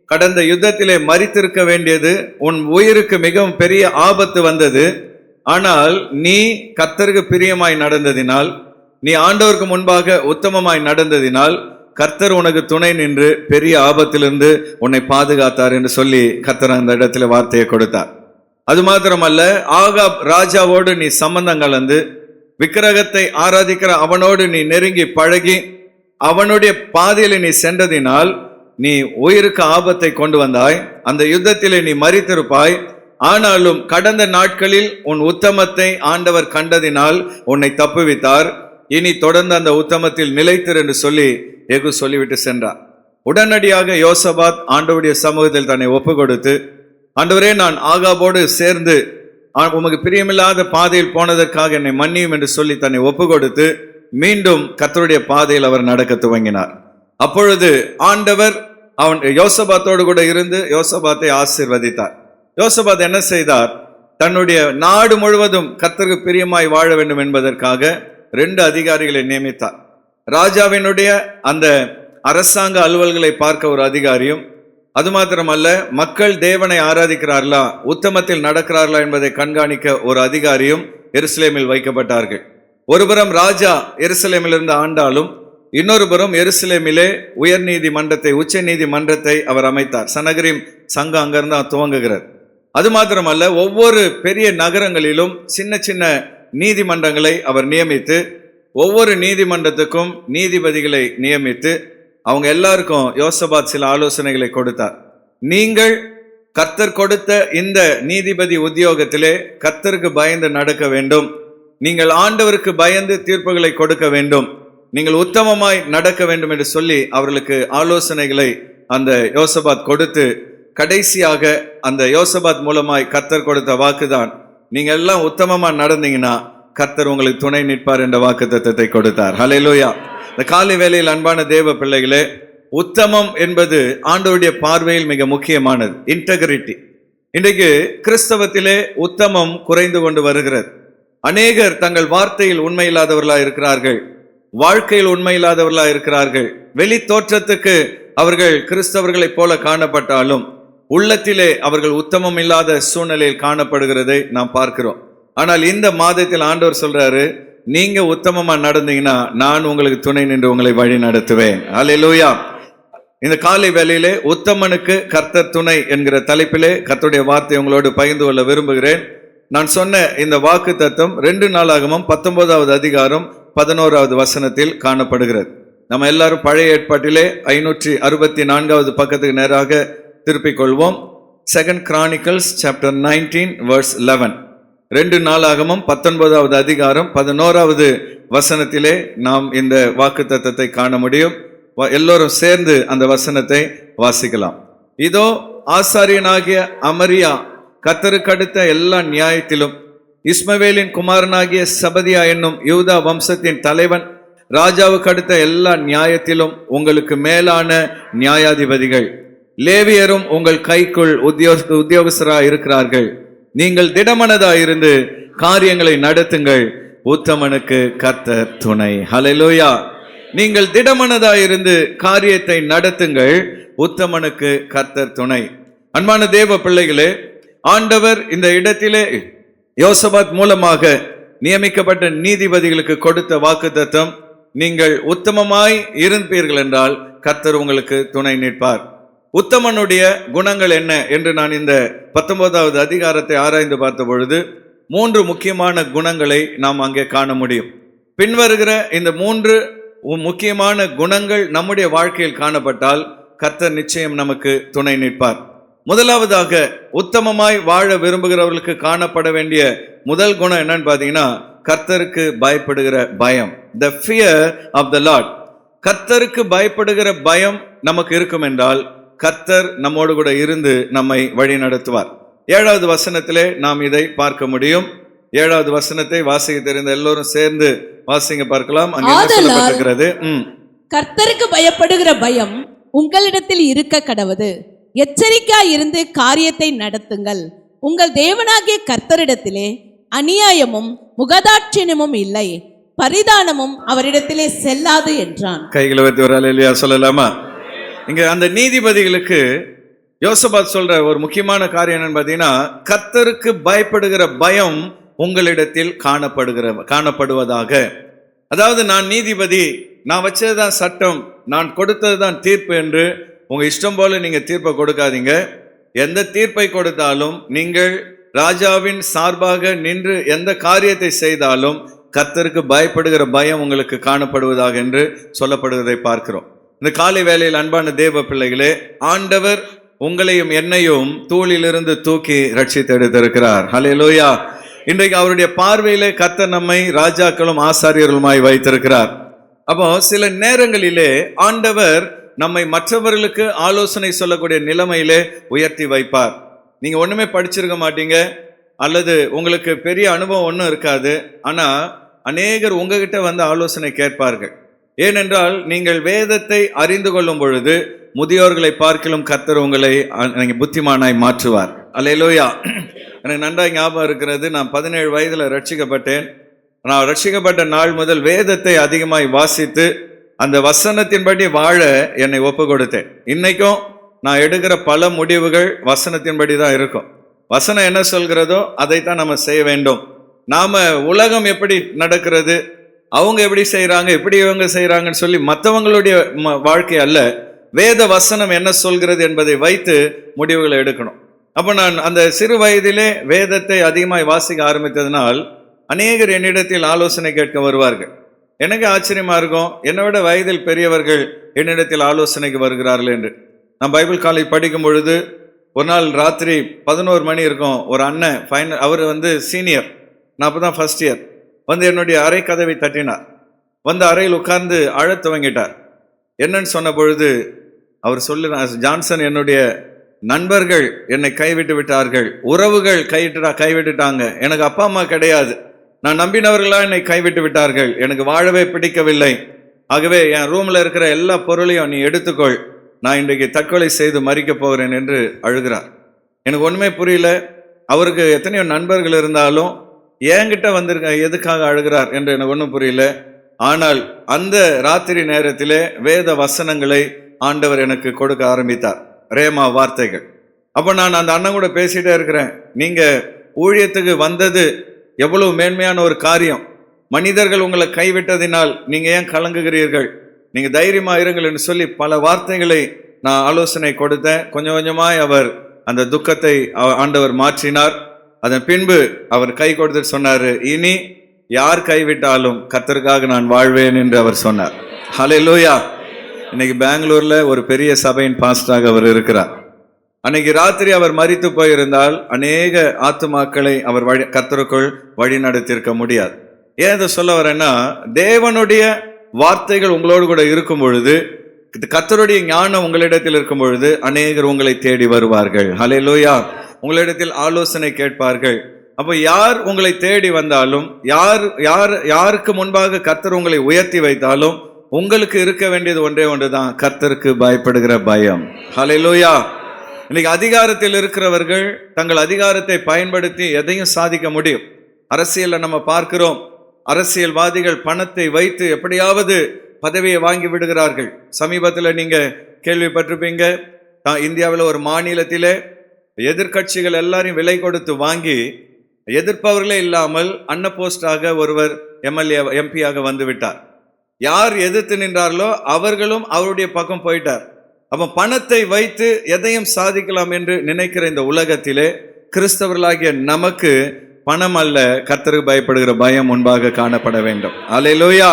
கடந்த யுத்தத்திலே மரித்திருக்க வேண்டியது, உன் உயிருக்கு மிகவும் பெரிய ஆபத்து வந்தது. ஆனால் நீ கர்த்தருக்கு பிரியமாய் நடந்ததினால், நீ ஆண்டவருக்கு முன்பாக உத்தமமாய் நடந்ததினால் கர்த்தர் உனக்கு துணை நின்று பெரிய ஆபத்திலிருந்து உன்னை பாதுகாத்தார் என்று சொல்லி கர்த்தர் அந்த இடத்துல வார்த்தையை கொடுத்தார். அது மாத்திரமல்ல, ஆகாப் ராஜாவோடு நீ சம்பந்தம் கலந்து விக்கிரகத்தை ஆராதிக்கிற அவனோடு நீ நெருங்கி பழகி அவனுடைய பாதையில நீ சென்றதினால் நீ உயிருக்கு ஆபத்தை கொண்டு வந்தாய். அந்த யுத்தத்திலே நீ மரித்திருப்பாய். ஆனாலும் கடந்த நாட்களில் உன் உத்தமத்தை ஆண்டவர் கண்டதினால் உன்னை தப்புவித்தார். இனி தொடர்ந்து அந்த உத்தமத்தில் நிலைத்திரு என்று சொல்லி யெகூ சொல்லிவிட்டு சென்றார். உடனடியாக யோசபாத் ஆண்டவருடைய சமூகத்தில் தன்னை ஒப்பு கொடுத்து, ஆண்டவரே, நான் ஆகாபோடு சேர்ந்து உமக்கு பிரியமில்லாத பாதையில் போனதற்காக என்னை மன்னியும் என்று சொல்லி தன்னை ஒப்பு கொடுத்து மீண்டும் கர்த்தருடைய பாதையில் அவர் நடக்க துவங்கினார். அப்பொழுது ஆண்டவர் யோசபாத்தோடு கூட இருந்து யோசபாத்தை ஆசீர்வதித்தார். யோசபாத் என்ன செய்தார்? தன்னுடைய நாடு முழுவதும் கர்த்தருக்கு பிரியமாய் வாழ வேண்டும் என்பதற்காக 2 அதிகாரிகளை நியமித்தார். ராஜாவினுடைய அந்த அரசாங்க அலுவல்களை பார்க்க ஒரு அதிகாரியும், அது மாத்திரமல்ல மக்கள் தேவனை ஆராதிக்கிறார்களா, உத்தமத்தில் நடக்கிறார்களா என்பதை கண்காணிக்க ஒரு அதிகாரியும் எருசலேமில் வைக்கப்பட்டார்கள். ஒருபுறம் ராஜா எருசலேமில் இருந்து ஆண்டாலும் இன்னொரு புறம் எருசலேமிலே உயர் நீதிமன்றத்தை, உச்ச நீதிமன்றத்தை அவர் அமைத்தார். சனகரிம் சங்கம் அங்கிருந்து துவங்குகிறது. அது மாத்திரமல்ல, ஒவ்வொரு பெரிய நகரங்களிலும் சின்ன சின்ன நீதிமன்றங்களை அவர் நியமித்து ஒவ்வொரு நீதிமன்றத்துக்கும் நீதிபதிகளை நியமித்து அவங்க எல்லாருக்கும் யோசபாத் சில ஆலோசனைகளை கொடுத்தார். நீங்கள் கர்த்தர் கொடுத்த இந்த நீதிபதி உத்தியோகத்திலே கர்த்தருக்கு பயந்து நடக்க வேண்டும். நீங்கள் ஆண்டவருக்கு பயந்து தீர்ப்புகளை கொடுக்க வேண்டும். நீங்கள் உத்தமமாய் நடக்க வேண்டும் என்று சொல்லி அவர்களுக்கு ஆலோசனைகளை அந்த யோசபாத் கொடுத்து, கடைசியாக அந்த யோசபாத் மூலமாய் கர்த்தர் கொடுத்த வாக்குதான், நீங்க எல்லாம் உத்தமமா நடந்தீங்கன்னா கர்த்தர் உங்களுக்கு துணை நிற்பார் என்ற வாக்குத்தத்தத்தை கொடுத்தார். ஹல்லேலூயா. இந்த காலை வேளையில் அன்பான தேவ பிள்ளைகளே, உத்தமம் என்பது ஆண்டவருடைய பார்வையில் மிக முக்கியமானது. இன்டெகிரிட்டி. இன்றைக்கு கிறிஸ்தவத்திலே உத்தமம் குறைந்து கொண்டு வருகிறது. அநேகர் தங்கள் வார்த்தையில் உண்மை இல்லாதவர்களாக இருக்கிறார்கள், வாழ்க்கையில் உண்மை இல்லாதவர்களாக இருக்கிறார்கள். வெளி தோற்றத்துக்கு அவர்கள் கிறிஸ்தவர்களைப் போல காணப்பட்டாலும் உள்ளத்திலே அவர்கள் உத்தமம் இல்லாத சூழ்நிலையில் காணப்படுகிறதை நாம் பார்க்கிறோம். ஆனால் இந்த மாதத்தில் ஆண்டவர் சொல்றாரு, நீங்க உத்தமமா நடந்தீங்கன்னா நான் உங்களுக்கு துணை நின்று உங்களை வழி நடத்துவேன். அல்லேலூயா. இந்த காலை வேளையிலே உத்தமனுக்கு கர்த்தர் துணை என்கிற தலைப்பிலே கர்த்தருடைய வார்த்தை உங்களோடு பகிர்ந்து கொள்ள விரும்புகிறேன். நான் சொன்ன இந்த வாக்கு தத்துவம் 2 நாளாகமம் 19வது அதிகாரம் 11வது வசனத்தில் காணப்படுகிறது. நம்ம எல்லாரும் பழைய ஏற்பாட்டிலே 564வது பக்கத்துக்கு நேராக திருப்பிக் கொள்வோம். 2 Chronicles chapter 19 verse 11. 2 நாளாகமம் 19வது அதிகாரம் 11வது வசனத்திலே நாம் இந்த வாக்கு தத்தத்தை காண முடியும். எல்லோரும் சேர்ந்து அந்த வசனத்தை வாசிக்கலாம். இதோ ஆசாரியனாகிய அமரியா கர்த்தருக்கு அடுத்த எல்லா நியாயத்திலும், இஸ்மவேலின் குமாரனாகிய சபதியா என்னும் யூதா வம்சத்தின் தலைவன் ராஜாவுக்கு அடுத்த எல்லா நியாயத்திலும் உங்களுக்கு மேலான நியாயாதிபதிகள் லேவியரும் உங்கள் கைக்குள் உத்தியோகஸ்தராய் இருக்கிறார்கள். நீங்கள் திடமனதாயிருந்து காரியங்களை நடத்துங்கள், உத்தமனுக்கு கர்த்தர் துணை. ஹல்லேலூயா. நீங்கள் திடமனதாயிருந்து காரியத்தை நடத்துங்கள், உத்தமனுக்கு கர்த்தர் துணை. அன்பான தேவ பிள்ளைகளே, ஆண்டவர் இந்த இடத்திலே யோசபாத் மூலமாக நியமிக்கப்பட்ட நீதிபதிகளுக்கு கொடுத்த வாக்குத்தத்தம், நீங்கள் உத்தமமாய் இருப்பீர்கள் என்றால் கர்த்தர் உங்களுக்கு துணை நிற்பார். உத்தமனுடைய குணங்கள் என்ன என்று நான் இந்த 19வது அதிகாரத்தை ஆராய்ந்து பார்த்த பொழுது 3 முக்கியமான குணங்களை நாம் அங்கே காண முடியும். பின்வருகிற இந்த 3 முக்கியமான குணங்கள் நம்முடைய வாழ்க்கையில் காணப்பட்டால் கர்த்தர் நிச்சயம் நமக்கு துணை நிற்பார். முதலாவதாக, உத்தமமாய் வாழ விரும்புகிறவர்களுக்கு காணப்பட வேண்டிய முதல் குணம் என்னன்னு பார்த்தீங்கன்னா, கர்த்தருக்கு பயப்படுகிற பயம். The fear of the Lord. கர்த்தருக்கு பயப்படுகிற பயம் நமக்கு இருக்கும் என்றால் கர்த்தர் நம்மோடு கூட இருந்து நம்மை வழி நடத்துவார். 7வது வசனத்திலே நாம் இதை பார்க்க முடியும். 7வது வசனத்தை வாசிக்க தெரிந்த எல்லோரும் சேர்ந்து வாசிங்க பார்க்கலாம். அங்கே சொல்லப்பட்டிருக்கிறது, கர்த்தருக்கு பயப்படுகிற பயம் உங்களிடத்தில் இருக்க கடவது. எச்சரிக்கையாய் இருந்து காரியத்தை நடத்துங்கள். உங்கள் தேவனாகிய கர்த்தரிடத்திலே அநியாயமும் முகதாட்சியமும் இல்லை, பரிதானமும் அவரிடத்திலே செல்லாது என்றான். கைகளை வைத்து ஒரு அல்லேலூயா சொல்லலாமா? இங்க அந்த நீதிபதிகளுக்கு யோசபாத் சொல்ற ஒரு முக்கியமான காரியம் என்னன்னு பார்த்தீங்கன்னா, கர்த்தருக்கு பயப்படுகிற பயம் உங்களிடத்தில் காணப்படுவதாக. அதாவது நான் நீதிபதி, நான் வச்சதுதான் சட்டம், நான் கொடுத்ததுதான் தீர்ப்பு என்று உங்க இஷ்டம் போல நீங்க தீர்ப்பை கொடுக்காதீங்க. எந்த தீர்ப்பை கொடுத்தாலும் நீங்கள் ராஜாவின் சார்பாக நின்று எந்த காரியத்தை செய்தாலும் கர்த்தருக்கு பயப்படுகிற பயம் உங்களுக்கு காணப்படுவதாக என்று சொல்லப்படுவதை பார்க்கிறோம். இந்த காலை வேளையில் அன்பான தேவ பிள்ளைகளே, ஆண்டவர் உங்களையும் என்னையும் தூளிலிருந்து தூக்கி ரட்சித்து எடுத்திருக்கிறார். ஹல்லேலூயா. இன்றைக்கு அவருடைய பார்வையிலே கர்த்தர் நம்மை ராஜாக்களும் ஆசாரியர்களுமாய் வைத்திருக்கிறார். அப்போ சில நேரங்களிலே ஆண்டவர் நம்மை மற்றவர்களுக்கு ஆலோசனை சொல்லக்கூடிய நிலைமையிலே உயர்த்தி வைப்பார். நீங்க ஒண்ணுமே படிச்சிருக்க மாட்டீங்க, அல்லது உங்களுக்கு பெரிய அனுபவம் ஒன்றும் இருக்காது. ஆனா அநேகர் உங்ககிட்ட வந்து ஆலோசனை கேட்பார்கள். ஏனென்றால் நீங்கள் வேதத்தை அறிந்து கொள்ளும் பொழுது முதியோர்களை பார்க்கிலும் கர்த்தர் உங்களை புத்திமானாய் மாற்றுவார். அல்லேலூயா. எனக்கு நன்றாக ஞாபகம் இருக்கிறது, நான் 17 வயதுல ரட்சிக்கப்பட்டேன். நான் ரட்சிக்கப்பட்ட நாள் முதல் வேதத்தை அதிகமாய் வாசித்து அந்த வசனத்தின்படி வாழ என்னை ஒப்பு கொடுத்தேன். இன்னைக்கும் நான் எடுக்கிற பல முடிவுகள் வசனத்தின்படி தான் இருக்கும். வசனம் என்ன சொல்கிறதோ அதைத்தான் நம்ம செய்ய வேண்டும். நாம உலகம் எப்படி நடக்கிறது, அவங்க எப்படி செய்யறாங்க, எப்படி இவங்க செய்யறாங்கன்னு சொல்லி மற்றவங்களுடைய வாழ்க்கை அல்ல, வேத வசனம் என்ன சொல்கிறது என்பதை வைத்து முடிவுகளை எடுக்கணும். அப்போ நான் அந்த சிறு வயதிலே வேதத்தை அதிகமாய் வாசிக்க ஆரம்பித்ததனால் அநேகர் என்னிடத்தில் ஆலோசனை கேட்க வருவார்கள். எனக்கு ஆச்சரியமா இருக்கும், என்னை விட வயதில் பெரியவர்கள் என்னிடத்தில் ஆலோசனைக்கு வருகிறார்கள் என்று. நான் பைபிள் காலேஜ் படிக்கும் பொழுது ஒரு நாள் ராத்திரி 11 மணி இருக்கும், ஒரு அண்ணன் அவர் சீனியர், நான் அப்போ தான் ஃபர்ஸ்ட் இயர், என்னுடைய அறை கதவை தட்டினார். அறையில் உட்கார்ந்து அழத் துவங்கிட்டார். என்னன்னு சொன்ன பொழுது அவர் சொல்லுறார், ஜான்சன், என்னுடைய நண்பர்கள் என்னை கைவிட்டு விட்டார்கள், உறவுகள் கைவிட்டுட்டாங்க, எனக்கு அப்பா அம்மா கிடையாது, நான் நம்பினவர்களா என்னை கைவிட்டு விட்டார்கள், எனக்கு வாழவே பிடிக்கவில்லை, ஆகவே என் ரூம்ல இருக்கிற எல்லா பொருளையும் நீ எடுத்துக்கொள், நான் இன்றைக்கு தற்கொலை செய்து மறிக்க போகிறேன் என்று அழுகிறார். எனக்கு ஒண்ணுமே புரியல. அவருக்கு எத்தனையோ நண்பர்கள் இருந்தாலும் என்கிட்ட வந்திருக்க எதுக்காக அழுகிறார் என்று எனக்கு ஒன்றும் புரியல. ஆனால் அந்த ராத்திரி நேரத்திலே வேத வசனங்களை ஆண்டவர் எனக்கு கொடுக்க ஆரம்பித்தார், ரேமா வார்த்தைகள். அப்போ நான் அந்த அண்ணன் கூட பேசிட்டே இருக்கிறேன், நீங்க ஊழியத்துக்கு வந்தது எவ்வளவு மேன்மையான ஒரு காரியம், மனிதர்கள் உங்களை கைவிட்டதினால் நீங்க ஏன் கலங்குகிறீர்கள், நீங்க தைரியமா இருங்கள் என்று சொல்லி பல வார்த்தைகளை நான் ஆலோசனை கொடுத்தேன். கொஞ்சம் கொஞ்சமாய் அவர் அந்த துக்கத்தை ஆண்டவர் மாற்றினார். அதன் பின்பு அவர் கை கொடுத்து சொன்னாரு, இனி யார் கைவிட்டாலும் கர்த்தருக்காக நான் வாழ்வேன் என்று அவர் சொன்னார். ஹல்லேலூயா. இன்னைக்கு பெங்களூர்ல ஒரு பெரிய சபையின் பாஸ்டராக அவர் இருக்கிறார். அன்னைக்கு ராத்திரி அவர் மரித்து போயிருந்தால் அநேக ஆத்துமாக்களை அவர் கர்த்தருக்குள் வழி நடத்தியிருக்க முடியாது. ஏன் இதை சொல்ல வரேன்னா, தேவனுடைய வார்த்தைகள் உங்களோடு கூட இருக்கும் பொழுது, கர்த்தருடைய ஞானம் உங்களிடத்தில் இருக்கும் பொழுது அநேகர் உங்களை தேடி வருவார்கள். ஹல்லேலூயா. உங்களிடத்தில் ஆலோசனை கேட்பார்கள். அப்போ யார் உங்களை தேடி வந்தாலும், யாருக்கு முன்பாக கர்த்தர் உங்களை உயர்த்தி வைத்தாலும் உங்களுக்கு இருக்க வேண்டியது ஒன்றே ஒன்றுதான், கர்த்தருக்கு பயப்படுகிற பயம். ஹல்லேலூயா. இன்னைக்கு அதிகாரத்தில் இருக்கிறவர்கள் தங்கள் அதிகாரத்தை பயன்படுத்தி எதையும் சாதிக்க முடியும். அரசியல்ல நம்ம பார்க்கிறோம், அரசியல்வாதிகள் பணத்தை வைத்து எப்படியாவது பதவியை வாங்கி விடுகிறார்கள். சமீபத்தில் நீங்க கேள்விப்பட்டிருப்பீங்க, இந்தியாவில் ஒரு மாநிலத்திலே எதிர்கட்சிகள் எல்லாரையும் விலை கொடுத்து வாங்கி எதிர்ப்பவர்களே இல்லாமல் அன்னபோஸ்டாக ஒருவர் எம்பியாக வந்து விட்டார். யார் எதிர்த்து நின்றார்களோ அவர்களும் அவருடைய பக்கம் போயிட்டார். அப்ப பணத்தை வைத்து எதையும் சாதிக்கலாம் என்று நினைக்கிற இந்த உலகத்திலே கிறிஸ்தவர்களாகிய நமக்கு பணம் அல்ல, கர்த்தருக்கு பயப்படுகிற பயம் முன்பாக காணப்பட வேண்டும். அல்லேலூயா.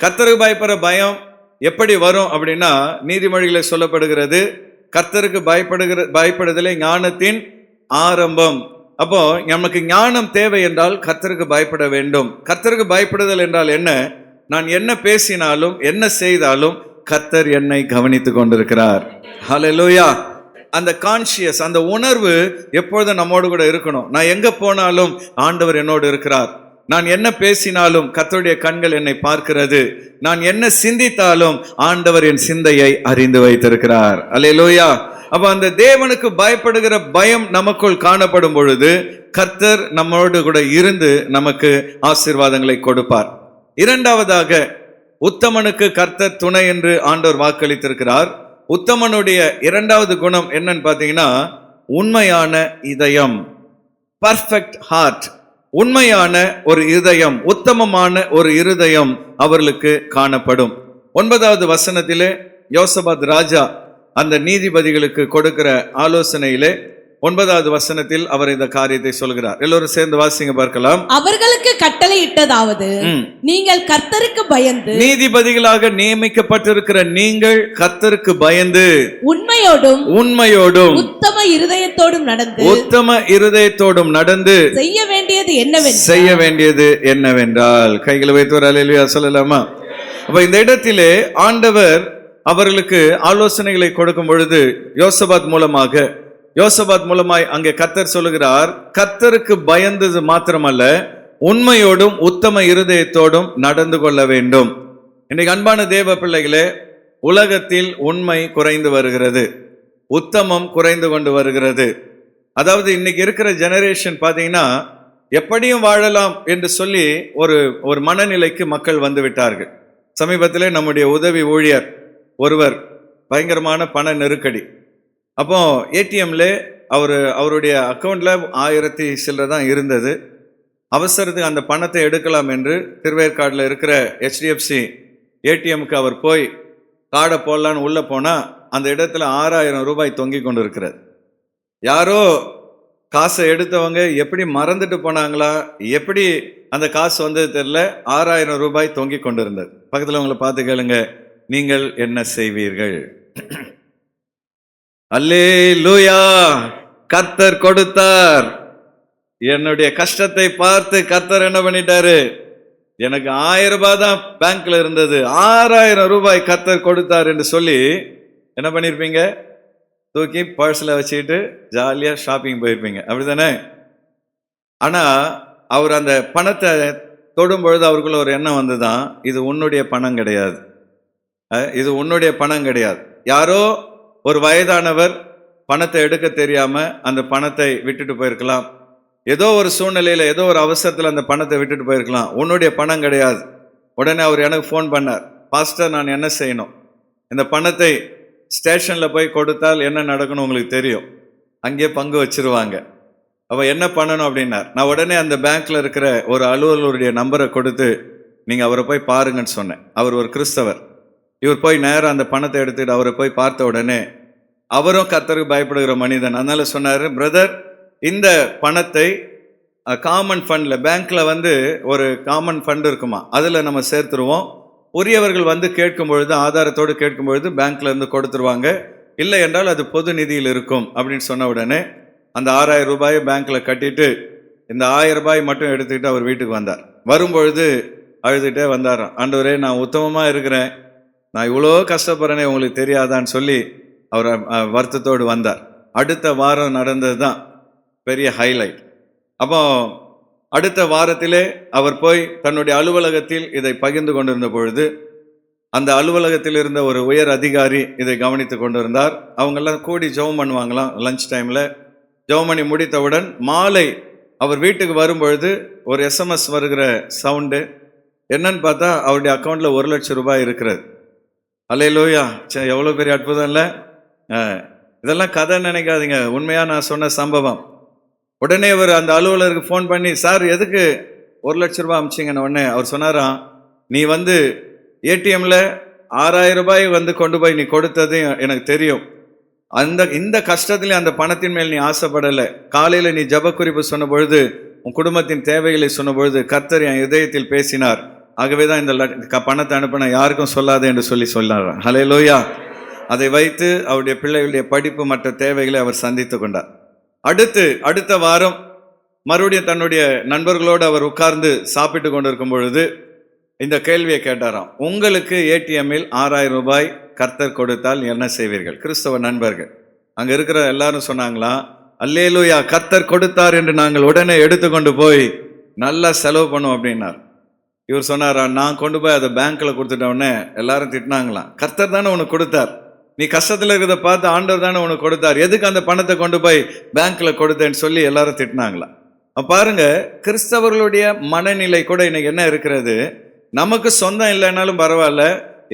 கர்த்தருக்கு பயப்படுற பயம் எப்படி வரும் அப்படின்னா, நீதிமொழிகளை சொல்லப்படுகிறது, கர்த்தருக்கு பயப்படுதலே ஞானத்தின் ஆரம்பம். அப்போ நமக்கு ஞானம் தேவை என்றால் கர்த்தருக்கு பயப்பட வேண்டும். கர்த்தருக்கு பயப்படுதல் என்றால் என்ன? நான் என்ன பேசினாலும் என்ன செய்தாலும் கர்த்தர் என்னை கவனித்து கொண்டிருக்கிறார். ஹல்லேலூயா. அந்த கான்ஷியஸ், அந்த உணர்வு எப்பொழுதும் நம்மோடு கூட இருக்கணும். நான் எங்க போனாலும் ஆண்டவர் என்னோடு இருக்கிறார். நான் என்ன பேசினாலும் கர்த்தருடைய கண்கள் என்னை பார்க்கிறது. நான் என்ன சிந்தித்தாலும் ஆண்டவர் என் சிந்தையை அறிந்து வைத்திருக்கிறார். அல்லேலூயா. அப்ப அந்த தேவனுக்கு பயப்படுகிற பயம் நமக்குள் காணப்படும் பொழுது கர்த்தர் நம்மோடு கூட இருந்து நமக்கு ஆசீர்வாதங்களை கொடுப்பார். இரண்டாவதாக, உத்தமனுக்கு கர்த்தர் துணை என்று ஆண்டவர் வாக்களித்திருக்கிறார். உத்தமனுடைய இரண்டாவது குணம் என்னன்னு பார்த்தீங்கன்னா, உண்மையான இதயம், பர்ஃபெக்ட் ஹார்ட். உண்மையான ஒரு இருதயம், உத்தமமான ஒரு இருதயம் அவர்களுக்கு காணப்படும். 9வது வசனத்திலே யோசபாத் ராஜா அந்த நீதிபதிகளுக்கு கொடுக்கிற ஆலோசனையிலே 9வது வசனத்தில் அவர் இந்த காரியத்தை சொல்கிறார். எல்லோரும் சேர்ந்து வாசிங்க பார்க்கலாம். அவர்களுக்கு கட்டளையிட்டதாவது, நீங்கள் கர்த்தருக்கு பயந்து, நீதிபதிகளாக நியமிக்கப்பட்டிருக்கிற நீங்கள் கர்த்தருக்கு பயந்து உண்மையோடும் உத்தம இருதயத்தோடும் நடந்து செய்ய வேண்டியது என்னவென்றால் கைகளை வைத்து ஒரு அல்லேலூயா சொல்லலாமா? அப்ப இந்த இடத்திலே ஆண்டவர் அவர்களுக்கு ஆலோசனைகளை கொடுக்கும் பொழுது யோசபாத் மூலமாய் அங்கே கர்த்தர் சொல்லுகிறார், கர்த்தருக்கு பயந்தது மாத்திரமல்ல, உண்மையோடும் உத்தம இருதயத்தோடும் நடந்து கொள்ள வேண்டும். இன்னைக்கு அன்பான தேவ பிள்ளைகளே, உலகத்தில் உண்மை குறைந்து வருகிறது, உத்தமம் குறைந்து கொண்டு வருகிறது. அதாவது இன்னைக்கு இருக்கிற ஜெனரேஷன் பார்த்தீங்கன்னா, எப்படியும் வாழலாம் என்று சொல்லி ஒரு மனநிலைக்கு மக்கள் வந்து விட்டார்கள். சமீபத்திலே நம்முடைய உதவி ஊழியர் ஒருவர் பயங்கரமான பண நெருக்கடி. அப்போ ஏடிஎம்ல அவருடைய அக்கௌண்ட்ல 1000 சில்லறை தான் இருந்தது. அவசரத்துக்கு அந்த பணத்தை எடுக்கலாம் என்று திருவேற்காடில் இருக்கிற HDFC ஏடிஎம்க்கு அவர் போய் கார்டை போடலான்னு உள்ள போனா அந்த இடத்துல 6000 ரூபாய் தொங்கி கொண்டு இருக்கிறது. யாரோ காசை எடுத்தவங்க எப்படி மறந்துட்டு போனாங்களா, எப்படி அந்த காசு வந்தது தெரியல, 6000 ரூபாய் தொங்கி கொண்டு இருந்தது. பக்கத்தில் உங்களை பார்த்து கேளுங்க, நீங்கள் என்ன செய்வீர்கள்? அல்லேலூயா. கர்த்தர் கொடுத்தார். என்னுடைய கஷ்டத்தை பார்த்து கர்த்தர் என்ன பண்ணிட்டாரு, எனக்கு 1000 ரூபாய் தான் பேங்க்ல இருந்தது, 6000 ரூபாய் கர்த்தர் கொடுத்தார் என்று சொல்லி என்ன பண்ணிருப்பீங்க? தூக்கி பர்ஸ்ல வச்சுக்கிட்டு ஜாலியா ஷாப்பிங் போயிருப்பீங்க, அப்படித்தானே? ஆனா அவர் அந்த பணத்தை தொடும் பொழுது அவருக்குள்ள ஒரு எண்ணம் வந்துதான், இது உன்னுடைய பணம் கிடையாது, இது உன்னுடைய பணம் கிடையாது. யாரோ ஒரு வயதானவர் பணத்தை எடுக்க தெரியாம அந்த பணத்தை விட்டுட்டு போயிருக்கலாம். ஏதோ ஒரு சூழ்நிலையில ஏதோ ஒரு அவசரத்தில் அந்த பணத்தை விட்டுட்டு போயிருக்கலாம். உன்னுடைய பணம் கிடையாது. உடனே அவர் எனக்கு ஃபோன் பண்ணார், பாஸ்டர் நான் என்ன செய்யணும்? இந்த பணத்தை ஸ்டேஷன்ல போய் கொடுத்தால் என்ன நடக்கணும் உங்களுக்கு தெரியும், அங்கேயே பங்கு வச்சிருவாங்க. அவ என்ன பண்ணணும் அப்படின்னார். நான் உடனே அந்த பேங்க்ல இருக்கிற ஒரு அலுவலருடைய நம்பரை கொடுத்து நீங்க அவரை போய் பாருங்கன்னு சொன்னேன். அவர் ஒரு கிறிஸ்தவர். இவர் போய் நேரம் அந்த பணத்தை எடுத்துட்டு அவரை போய் பார்த்த உடனே, அவரும் கர்த்தருக்கு பயப்படுகிற மனிதன், அதனால சொன்னாரு, பிரதர் இந்த பணத்தை காமன் ஃபண்ட்ல, பேங்க்ல ஒரு காமன் ஃபண்ட் இருக்குமா, அதுல நம்ம சேர்த்துருவோம். உரியவர்கள் கேட்கும் பொழுது, ஆதாரத்தோடு கேட்கும் பொழுது பேங்க்ல இருந்து கொடுத்துருவாங்க, இல்லை என்றால் அது பொது நிதியில் இருக்கும் அப்படின்னு சொன்ன உடனே அந்த 6000 ரூபாயை பேங்க்ல கட்டிட்டு இந்த 1000 ரூபாய் மட்டும் எடுத்துக்கிட்டு அவர் வீட்டுக்கு வந்தார். வரும்பொழுது அழுதுகிட்டே வந்தாராம், ஆண்டவரே நான் உத்தமமா இருக்கிறேன், நான் இவ்வளோ கஷ்டப்படுறேனே உங்களுக்கு தெரியாதான்னு சொல்லி அவர் வருத்தத்தோடு வந்தார். அடுத்த வாரம் நடந்தது தான் பெரிய ஹைலைட். அப்போ அடுத்த வாரத்திலே அவர் போய் தன்னுடைய அலுவலகத்தில் இதை பகிர்ந்து கொண்டிருந்த பொழுது அந்த அலுவலகத்தில் இருந்த ஒரு உயர் அதிகாரி இதை கவனித்து கொண்டிருந்தார். அவங்கெல்லாம் கூடி ஜெபம் பண்ணுவாங்களாம் லஞ்ச் டைமில். ஜெபம் பண்ணி முடித்தவுடன் மாலை அவர் வீட்டுக்கு வரும்பொழுது ஒரு SMS வருகிற சவுண்டு. என்னன்னு பார்த்தா அவருடைய அக்கௌண்ட்டில் 1 லட்சம் ரூபாய் இருக்கிறது. அல்லேலூயா. எவ்வளோ பெரிய அற்புதம் இல்லை? இதெல்லாம் கதை நினைக்காதீங்க, உண்மையாக நான் சொன்ன சம்பவம். உடனே அவர் அந்த அலுவலருக்கு ஃபோன் பண்ணி, சார் எதுக்கு 1 லட்சம் ரூபாய் அமிச்சிங்கன்னு உடனே அவர் சொன்னாராம், நீ ஏடிஎம்ல 6000 ரூபாய் கொண்டு போய் நீ கொடுத்தது எனக்கு தெரியும். இந்த கஷ்டத்துலேயும் அந்த பணத்தின் மேல் நீ ஆசைப்படலை. காலையில் நீ ஜப குறிப்பு சொன்ன பொழுது, உன் குடும்பத்தின் தேவைகளை சொன்ன பொழுது கர்த்தர் என் இதயத்தில் பேசினார். ஆகவே தான் இந்த பணத்தை அனுப்பின, யாருக்கும் சொல்லாது என்று சொன்னார். ஹல்லேலூயா. அதை வைத்து அவருடைய பிள்ளைகளுடைய படிப்பு மற்ற தேவைகளை அவர் சந்தித்து கொண்டார். அடுத்த வாரம் மறுபடியும் தன்னுடைய நண்பர்களோடு அவர் உட்கார்ந்து சாப்பிட்டு கொண்டிருக்கும் பொழுது இந்த கேள்வியை கேட்டாராம், உங்களுக்கு ஏடிஎம்மில் 6000 ரூபாய் கர்த்தர் கொடுத்தால் என்ன செய்வீர்கள்? கிறிஸ்தவ நண்பர்கள் அங்க இருக்கிற எல்லாரும் சொன்னாங்களா, அல்லேலூயா, கர்த்தர் கொடுத்தார் என்று நாங்கள் உடனே எடுத்துக்கொண்டு போய் நல்லா செலவு பண்ணும் அப்படின்னார். இவர் சொன்னாரா, நான் கொண்டு போய் அதை பேங்க்ல கொடுத்துட்டோடனே எல்லாரும் திட்டினாங்களாம். கர்த்தர் தானே உனக்கு கொடுத்தார், நீ கஷ்டத்துல இருக்கிறத பார்த்து ஆண்டவர் தானே உனக்கு கொடுத்தார், எதுக்கு அந்த பணத்தை கொண்டு போய் பேங்க்ல கொடுத்தேன்னு சொல்லி எல்லாரும் திட்டினாங்களாம். பாருங்க, கிறிஸ்தவர்களுடைய மனநிலை கூட இன்னைக்கு என்ன இருக்கிறது, நமக்கு சொந்தம் இல்லைன்னாலும் பரவாயில்ல,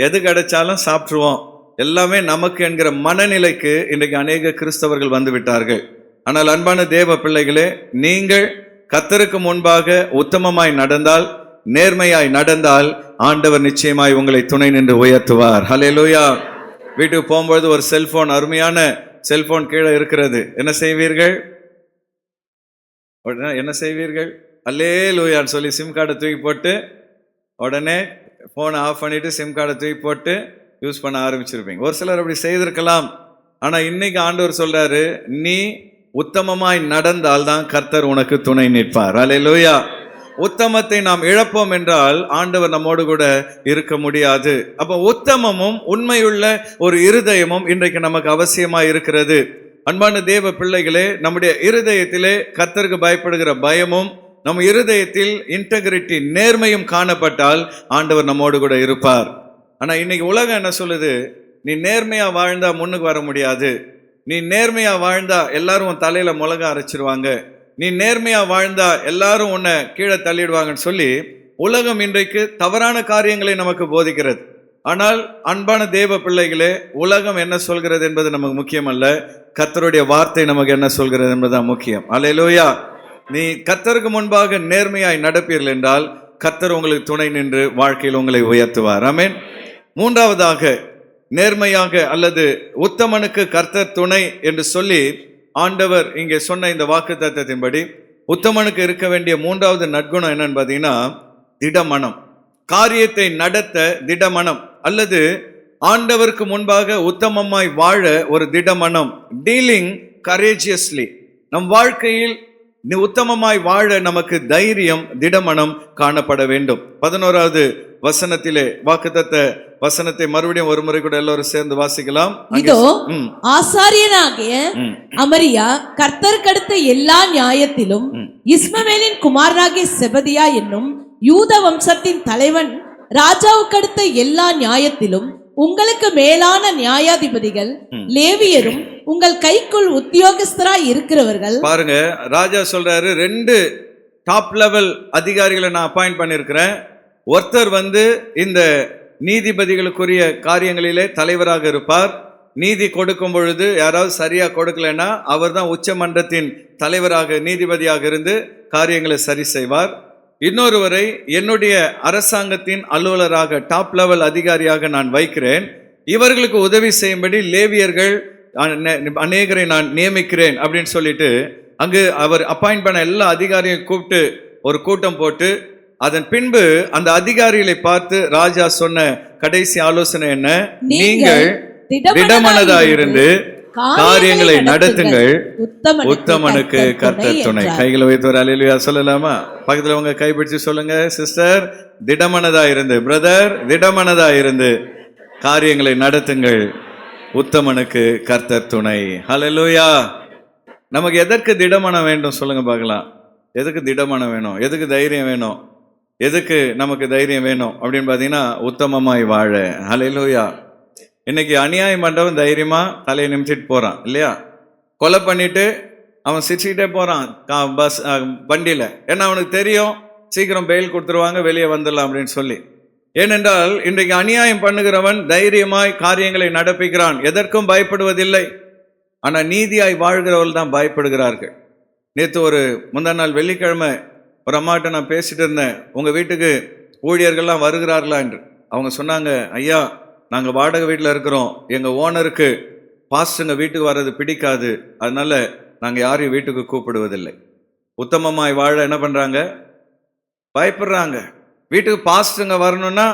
எது கிடைச்சாலும் சாப்பிட்டுருவோம், எல்லாமே நமக்கு என்கிற மனநிலைக்கு இன்றைக்கு அநேக கிறிஸ்தவர்கள் வந்து விட்டார்கள். ஆனால் அன்பான தேவ பிள்ளைகளே, நீங்கள் கர்த்தருக்கு முன்பாக உத்தமமாய் நடந்தால், நேர்மையாய் நடந்தால், ஆண்டவர் நிச்சயமாய் உங்களை துணை நின்று உயர்த்துவார். ஹல்லேலூயா. வீட்டுக்கு போகும்பொழுது ஒரு செல்போன், அருமையான செல்போன் கீழே இருக்கிறது, என்ன செய்வீர்கள்? என்ன செய்வீர்கள்? அல்லேலூயான்னு சொல்லி சிம் கார்டை தூக்கி போட்டு உடனே ஃபோனை ஆஃப் பண்ணிட்டு சிம் கார்டை தூக்கி போட்டு யூஸ் பண்ண ஆரம்பிச்சிருப்பீங்க. ஒரு சிலர் அப்படி செய்திருக்கலாம். ஆனால் இன்னைக்கு ஆண்டவர் சொல்றாரு, நீ உத்தமமாய் நடந்தால் தான் கர்த்தர் உனக்கு துணை நிற்பார். அல்லேலூயா. உத்தமத்தை நாம் இழப்போம் என்றால் ஆண்டவர் நம்மோடு கூட இருக்க முடியாது. அப்போ உத்தமமும் உண்மையுள்ள ஒரு இருதயமும் இன்றைக்கு நமக்கு அவசியமா இருக்கிறது. அன்பான தேவ பிள்ளைகளே, நம்முடைய இருதயத்திலே கர்த்தருக்கு பயப்படுகிற பயமும், நம் இருதயத்தில் இன்டெகிரிட்டி, நேர்மையும் காணப்பட்டால் ஆண்டவர் நம்மோடு கூட இருப்பார். ஆனா இன்னைக்கு உலகம் என்ன சொல்லுது, நீ நேர்மையா வாழ்ந்தா முன்னுக்கு வர முடியாது, நீ நேர்மையா வாழ்ந்தா எல்லாரும் உன் தலையில மிளகா அரைச்சிருவாங்க, நீ நேர்மையா வாழ்ந்தா எல்லாரும் உன்னை கீழே தள்ளிடுவாங்கன்னு சொல்லி உலகம் இன்றைக்கு தவறான காரியங்களை நமக்கு போதிக்கிறது. ஆனால் அன்பான தேவ பிள்ளைகளே, உலகம் என்ன சொல்கிறது என்பது நமக்கு முக்கியம் அல்ல, கர்த்தருடைய வார்த்தை நமக்கு என்ன சொல்கிறது என்பதுதான் முக்கியம். அல்லேலூயா. நீ கர்த்தருக்கு முன்பாக நேர்மையாய் நடப்பீர்கள் என்றால் கர்த்தர் உங்களுக்கு துணை நின்று வாழ்க்கையில் உங்களை உயர்த்துவார். ஆமென். மூன்றாவதாக, நேர்மையாக அல்லது உத்தமனுக்கு கர்த்தர் துணை என்று சொல்லி ஆண்டவர் இங்கே சொன்ன இந்த வாக்குத்தத்தத்தின்படி உத்தமனுக்கு இருக்க வேண்டிய மூன்றாவது நற்குணம் என்னன்னு பார்த்தீங்கன்னா, திடமனம். காரியத்தை நடத்த திடமனம், அல்லது ஆண்டவருக்கு முன்பாக உத்தமமாய் வாழ ஒரு திடமனம். Dealing courageously. நம் வாழ்க்கையில் உத்தமமாய் வாழ நமக்கு தைரியம், திடமனம் காணப்பட வேண்டும். 11வது வசனத்திலே வாக்குத்தத்த வசனத்தை மறுபடியும் ஒரு முறை கூட எல்லாரும் சேர்ந்து வாசிக்கலாம். இதோ ஆசாரியனாகிய அமரியா கர்த்தருக்கடுத்த எல்லா நியாயத்திலும் இஸ்மவேலின் குமாரனாகிய செபதியா என்னும் யூத வம்சத்தின் தலைவன் ராஜாவுக்கடுத்த எல்லா நியாயத்திலும் உங்களுக்கு மேலான நியாயாதிபதிகள் லேவியரும் உங்கள் கைக்குள் உத்தியோகஸ்தராய் இருக்கிறவர்கள். பாருங்க, ராஜா சொல்றாரு, 2 டாப் லெவல் அதிகாரிகளை நான் அப்பாயிண்ட் பண்ணிருக்கிறேன். ஒருத்தர் இந்த நீதிபதிகளுக்குரிய காரியங்களிலே தலைவராக இருப்பார். நீதி கொடுக்கும் பொழுது யாராவது சரியா கொடுக்கலன்னா அவர் தான் உச்ச மன்றத்தின் தலைவராக, நீதிபதியாக இருந்து காரியங்களை சரி செய்வார். இன்னொருவரை என்னுடைய அரசாங்கத்தின் அலுவலராக, டாப் லெவல் அதிகாரியாக நான் வைக்கிறேன். இவர்களுக்கு உதவி செய்யும்படி லேவியர்கள் அநேகரை நான் நியமிக்கிறேன் அப்படின்னு சொல்லிட்டு அங்கு அவர் அப்பாயிண்ட் பண்ண எல்லா அதிகாரியும் கூப்பிட்டு ஒரு கூட்டம் போட்டு, அதன் பின்பு அந்த அதிகாரிகளை பார்த்து ராஜா சொன்ன கடைசி ஆலோசனை என்ன? நீங்கள் திடமனதாயிருந்து காரியங்களை நடத்துங்கள், உத்தமனுக்கு கர்த்தர் துணை. கைகளை வைத்து ஒரு அல்லேலூயா சொல்லலாமா? பக்கத்துல உங்க கைப்பிடிச்சு சொல்லுங்க, சிஸ்டர் திடமனதா இருந்து, பிரதர் திடமனதா இருந்து காரியங்களை நடத்துங்கள், உத்தமனுக்கு கர்த்தர் துணை. ஹல்லேலூயா. நமக்கு எதற்கு திடமனம் வேண்டும் சொல்லுங்க பார்க்கலாம். எதுக்கு திடமனம் வேணும்? எதுக்கு தைரியம் வேணும்? எதுக்கு நமக்கு தைரியம் வேணும் அப்படின்னு பார்த்தீங்கன்னா, உத்தமமாய் வாழ. ஹல்லேலூயா. இன்னைக்கு அநியாயம் பண்றவன் தைரியமா தலையை நிமிச்சிட்டு போறான் இல்லையா? கொலை பண்ணிட்டு அவன் சிரிச்சுக்கிட்டே போறான் பஸ் வண்டியில. ஏன்னா அவனுக்கு தெரியும் சீக்கிரம் பெயில் கொடுத்துருவாங்க, வெளியே வந்துடலாம் அப்படின்னு சொல்லி. ஏனென்றால் இன்றைக்கு அநியாயம் பண்ணுகிறவன் தைரியமாய் காரியங்களை நடப்பிக்கிறான், எதற்கும் பயப்படுவதில்லை. ஆனா நீதியாய் வாழ்கிறவர்கள் தான் பயப்படுகிறார்கள். நேற்று முந்தா நாள் வெள்ளிக்கிழமை ஒரு அம்மாட்ட நான் பேசிட்டு இருந்தேன், உங்க வீட்டுக்கு ஊழியர்கள்லாம் வருகிறார்களா என்று. அவங்க சொன்னாங்க, ஐயா நாங்கள் வாடகை வீட்டில் இருக்கிறோம், எங்கள் ஓனருக்கு பாஸ்டருங்க வீட்டுக்கு வர்றது பிடிக்காது, அதனால நாங்கள் யாரையும் வீட்டுக்கு கூப்பிடுவதில்லை. உத்தமமாய் வாழ என்ன பண்ணுறாங்க? பயப்படுறாங்க. வீட்டுக்கு பாஸ்டருங்க வரணும்னா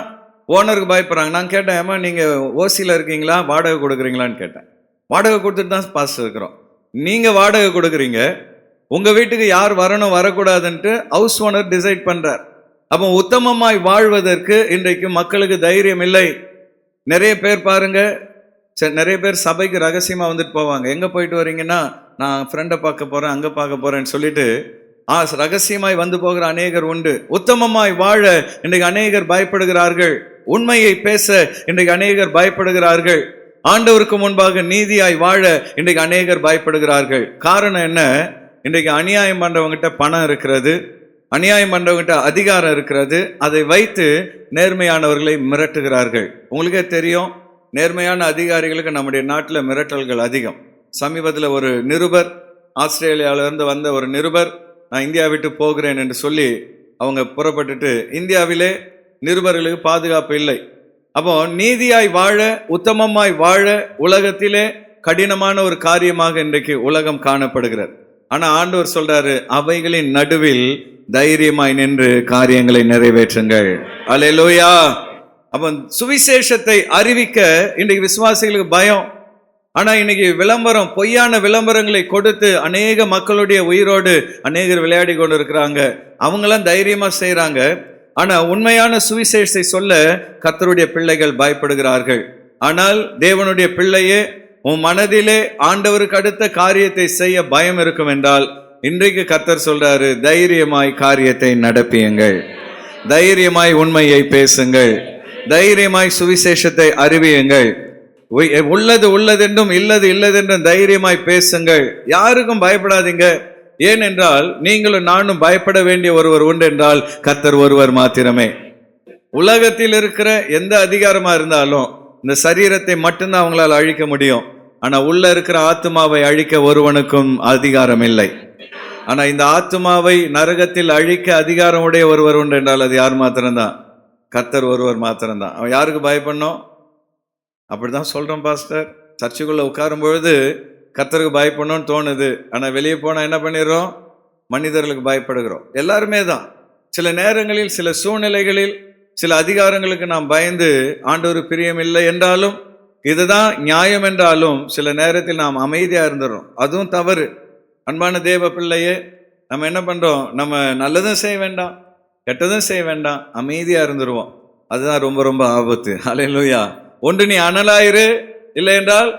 ஓனருக்கு பயப்படுறாங்க. நான் கேட்டேன், ஏமா நீங்கள் ஓசியில் இருக்கீங்களா, வாடகை கொடுக்குறீங்களான்னு கேட்டேன். வாடகை கொடுத்துட்டு தான் பாஸ்டர் இருக்கிறோம். நீங்கள் வாடகை கொடுக்குறீங்க, உங்கள் வீட்டுக்கு யார் வரணும் வரக்கூடாதுன்ட்டு ஹவுஸ் ஓனர் டிசைட் பண்ணுறார். அப்போ உத்தமமாய் வாழ்வதற்கு இன்றைக்கு மக்களுக்கு தைரியம் இல்லை. நிறைய பேர் பாருங்க, நிறைய பேர் சபைக்கு ரகசியமாக வந்துட்டு போவாங்க. எங்கே போயிட்டு வரீங்கன்னா, நான் ஃப்ரெண்டை பார்க்க போகிறேன், அங்கே பார்க்க போகிறேன்னு சொல்லிட்டு ரகசியமாய் வந்து போகிற அநேகர் உண்டு. உத்தமமாய் வாழ இன்றைக்கு அநேகர் பயப்படுகிறார்கள். உண்மையை பேச இன்றைக்கு அநேகர் பயப்படுகிறார்கள். ஆண்டவருக்கு முன்பாக நீதியாய் வாழ இன்றைக்கு அநேகர் பயப்படுகிறார்கள். காரணம் என்ன? இன்றைக்கு அநியாயம் பண்றவங்கிட்ட பணம் இருக்கிறது, அநியாயம் பண்றவங்கிட்ட அதிகாரம் இருக்கிறது. அதை வைத்து நேர்மையானவர்களை மிரட்டுகிறார்கள். உங்களுக்கே தெரியும், நேர்மையான அதிகாரிகளுக்கு நம்முடைய நாட்டில் மிரட்டல்கள் அதிகம். சமீபத்தில் ஒரு நிருபர், ஆஸ்திரேலியாவிலிருந்து வந்த ஒரு நிருபர், நான் இந்தியா விட்டு போகிறேன் என்று சொல்லி அவங்க புறப்பட்டுட்டு, இந்தியாவிலே நிருபர்களுக்கு பாதுகாப்பு இல்லை. அப்போ நீதியாய் வாழ, உத்தமமாய் வாழ உலகத்திலே கடினமான ஒரு காரியமாக இன்றைக்கு உலகம் காணப்படுகிறது. ஆனா ஆண்டவர் சொல்றாரு, அவைகளின் நடுவில் தைரியமாய் நின்று காரியங்களை நிறைவேற்றுங்கள். அல்லேலூயா. அப்ப சுவிசேஷத்தை அறிவிக்க இன்றைக்கு விசுவாசிகளுக்கு பயம். ஆனா இன்னைக்கு விளம்பரம், பொய்யான விளம்பரங்களை கொடுத்து அநேக மக்களுடைய உயிரோடு அநேகர் விளையாடி கொண்டு இருக்கிறாங்க. அவங்களாம் தைரியமா செய்யறாங்க. ஆனா உண்மையான சுவிசேஷத்தை சொல்ல கர்த்தருடைய பிள்ளைகள் பயப்படுகிறார்கள். ஆனால் தேவனுடைய பிள்ளையே, உன் மனதிலே ஆண்டவருக்கு அடுத்த காரியத்தை செய்ய பயம் இருக்கும் என்றால், இன்றைக்கு கர்த்தர் சொல்றாரு, தைரியமாய் காரியத்தை நடப்பியுங்கள், தைரியமாய் உண்மையை பேசுங்கள், தைரியமாய் சுவிசேஷத்தை அறிவியுங்கள், உள்ளது உள்ளதென்றும் இல்லது இல்லதென்றும் தைரியமாய் பேசுங்கள், யாருக்கும் பயப்படாதீங்க. ஏனென்றால் நீங்களும் நானும் பயப்பட வேண்டிய ஒருவர் உண்டு என்றால் கர்த்தர் ஒருவர் மாத்திரமே. உலகத்தில் இருக்கிற எந்த அதிகாரமா இருந்தாலும் இந்த சரீரத்தை மட்டும்தான் அவங்களால் அழிக்க முடியும். ஆனா உள்ள இருக்கிற ஆத்மாவை அழிக்க ஒருவனுக்கும் அதிகாரம் இல்லை. ஆனா இந்த ஆத்மாவை நரகத்தில் அழிக்க அதிகாரம் உடைய ஒருவர் உண்டு என்றால் அது யார் மாத்திரம்தான்? கர்த்தர் ஒருவர் மாத்திரம்தான். அவன் யாருக்கு பயப்படணும்? அப்படிதான் சொல்றோம் பாஸ்டர். சர்ச்சுக்குள்ள உட்காரும் பொழுது கர்த்தருக்கு பயப்படணும்னு தோணுது. ஆனா வெளியே போனா என்ன பண்ணிடுறோம்? மனிதர்களுக்கு பயப்படுகிறோம். எல்லாருமே தான். சில நேரங்களில், சில சூழ்நிலைகளில், சில அதிகாரங்களுக்கு நாம் பயந்து ஆண்டவர் பிரியம் இல்லை என்றாலும், இதுதான் நியாயம் என்றாலும், சில நேரத்தில் நாம் அமைதியா இருந்துடுறோம். அதுவும் தவறு. அன்பான தேவ பிள்ளையே, நம்ம என்ன பண்றோம்? நம்ம நல்லதும் செய்ய வேண்டாம், கெட்டதும் செய்ய வேண்டாம், அமைதியா இருந்துருவோம். அதுதான் ரொம்ப ரொம்ப ஆபத்து. அல்லேலூயா. ஒன்று நீ அனலாயிரு, இல்லை என்றால்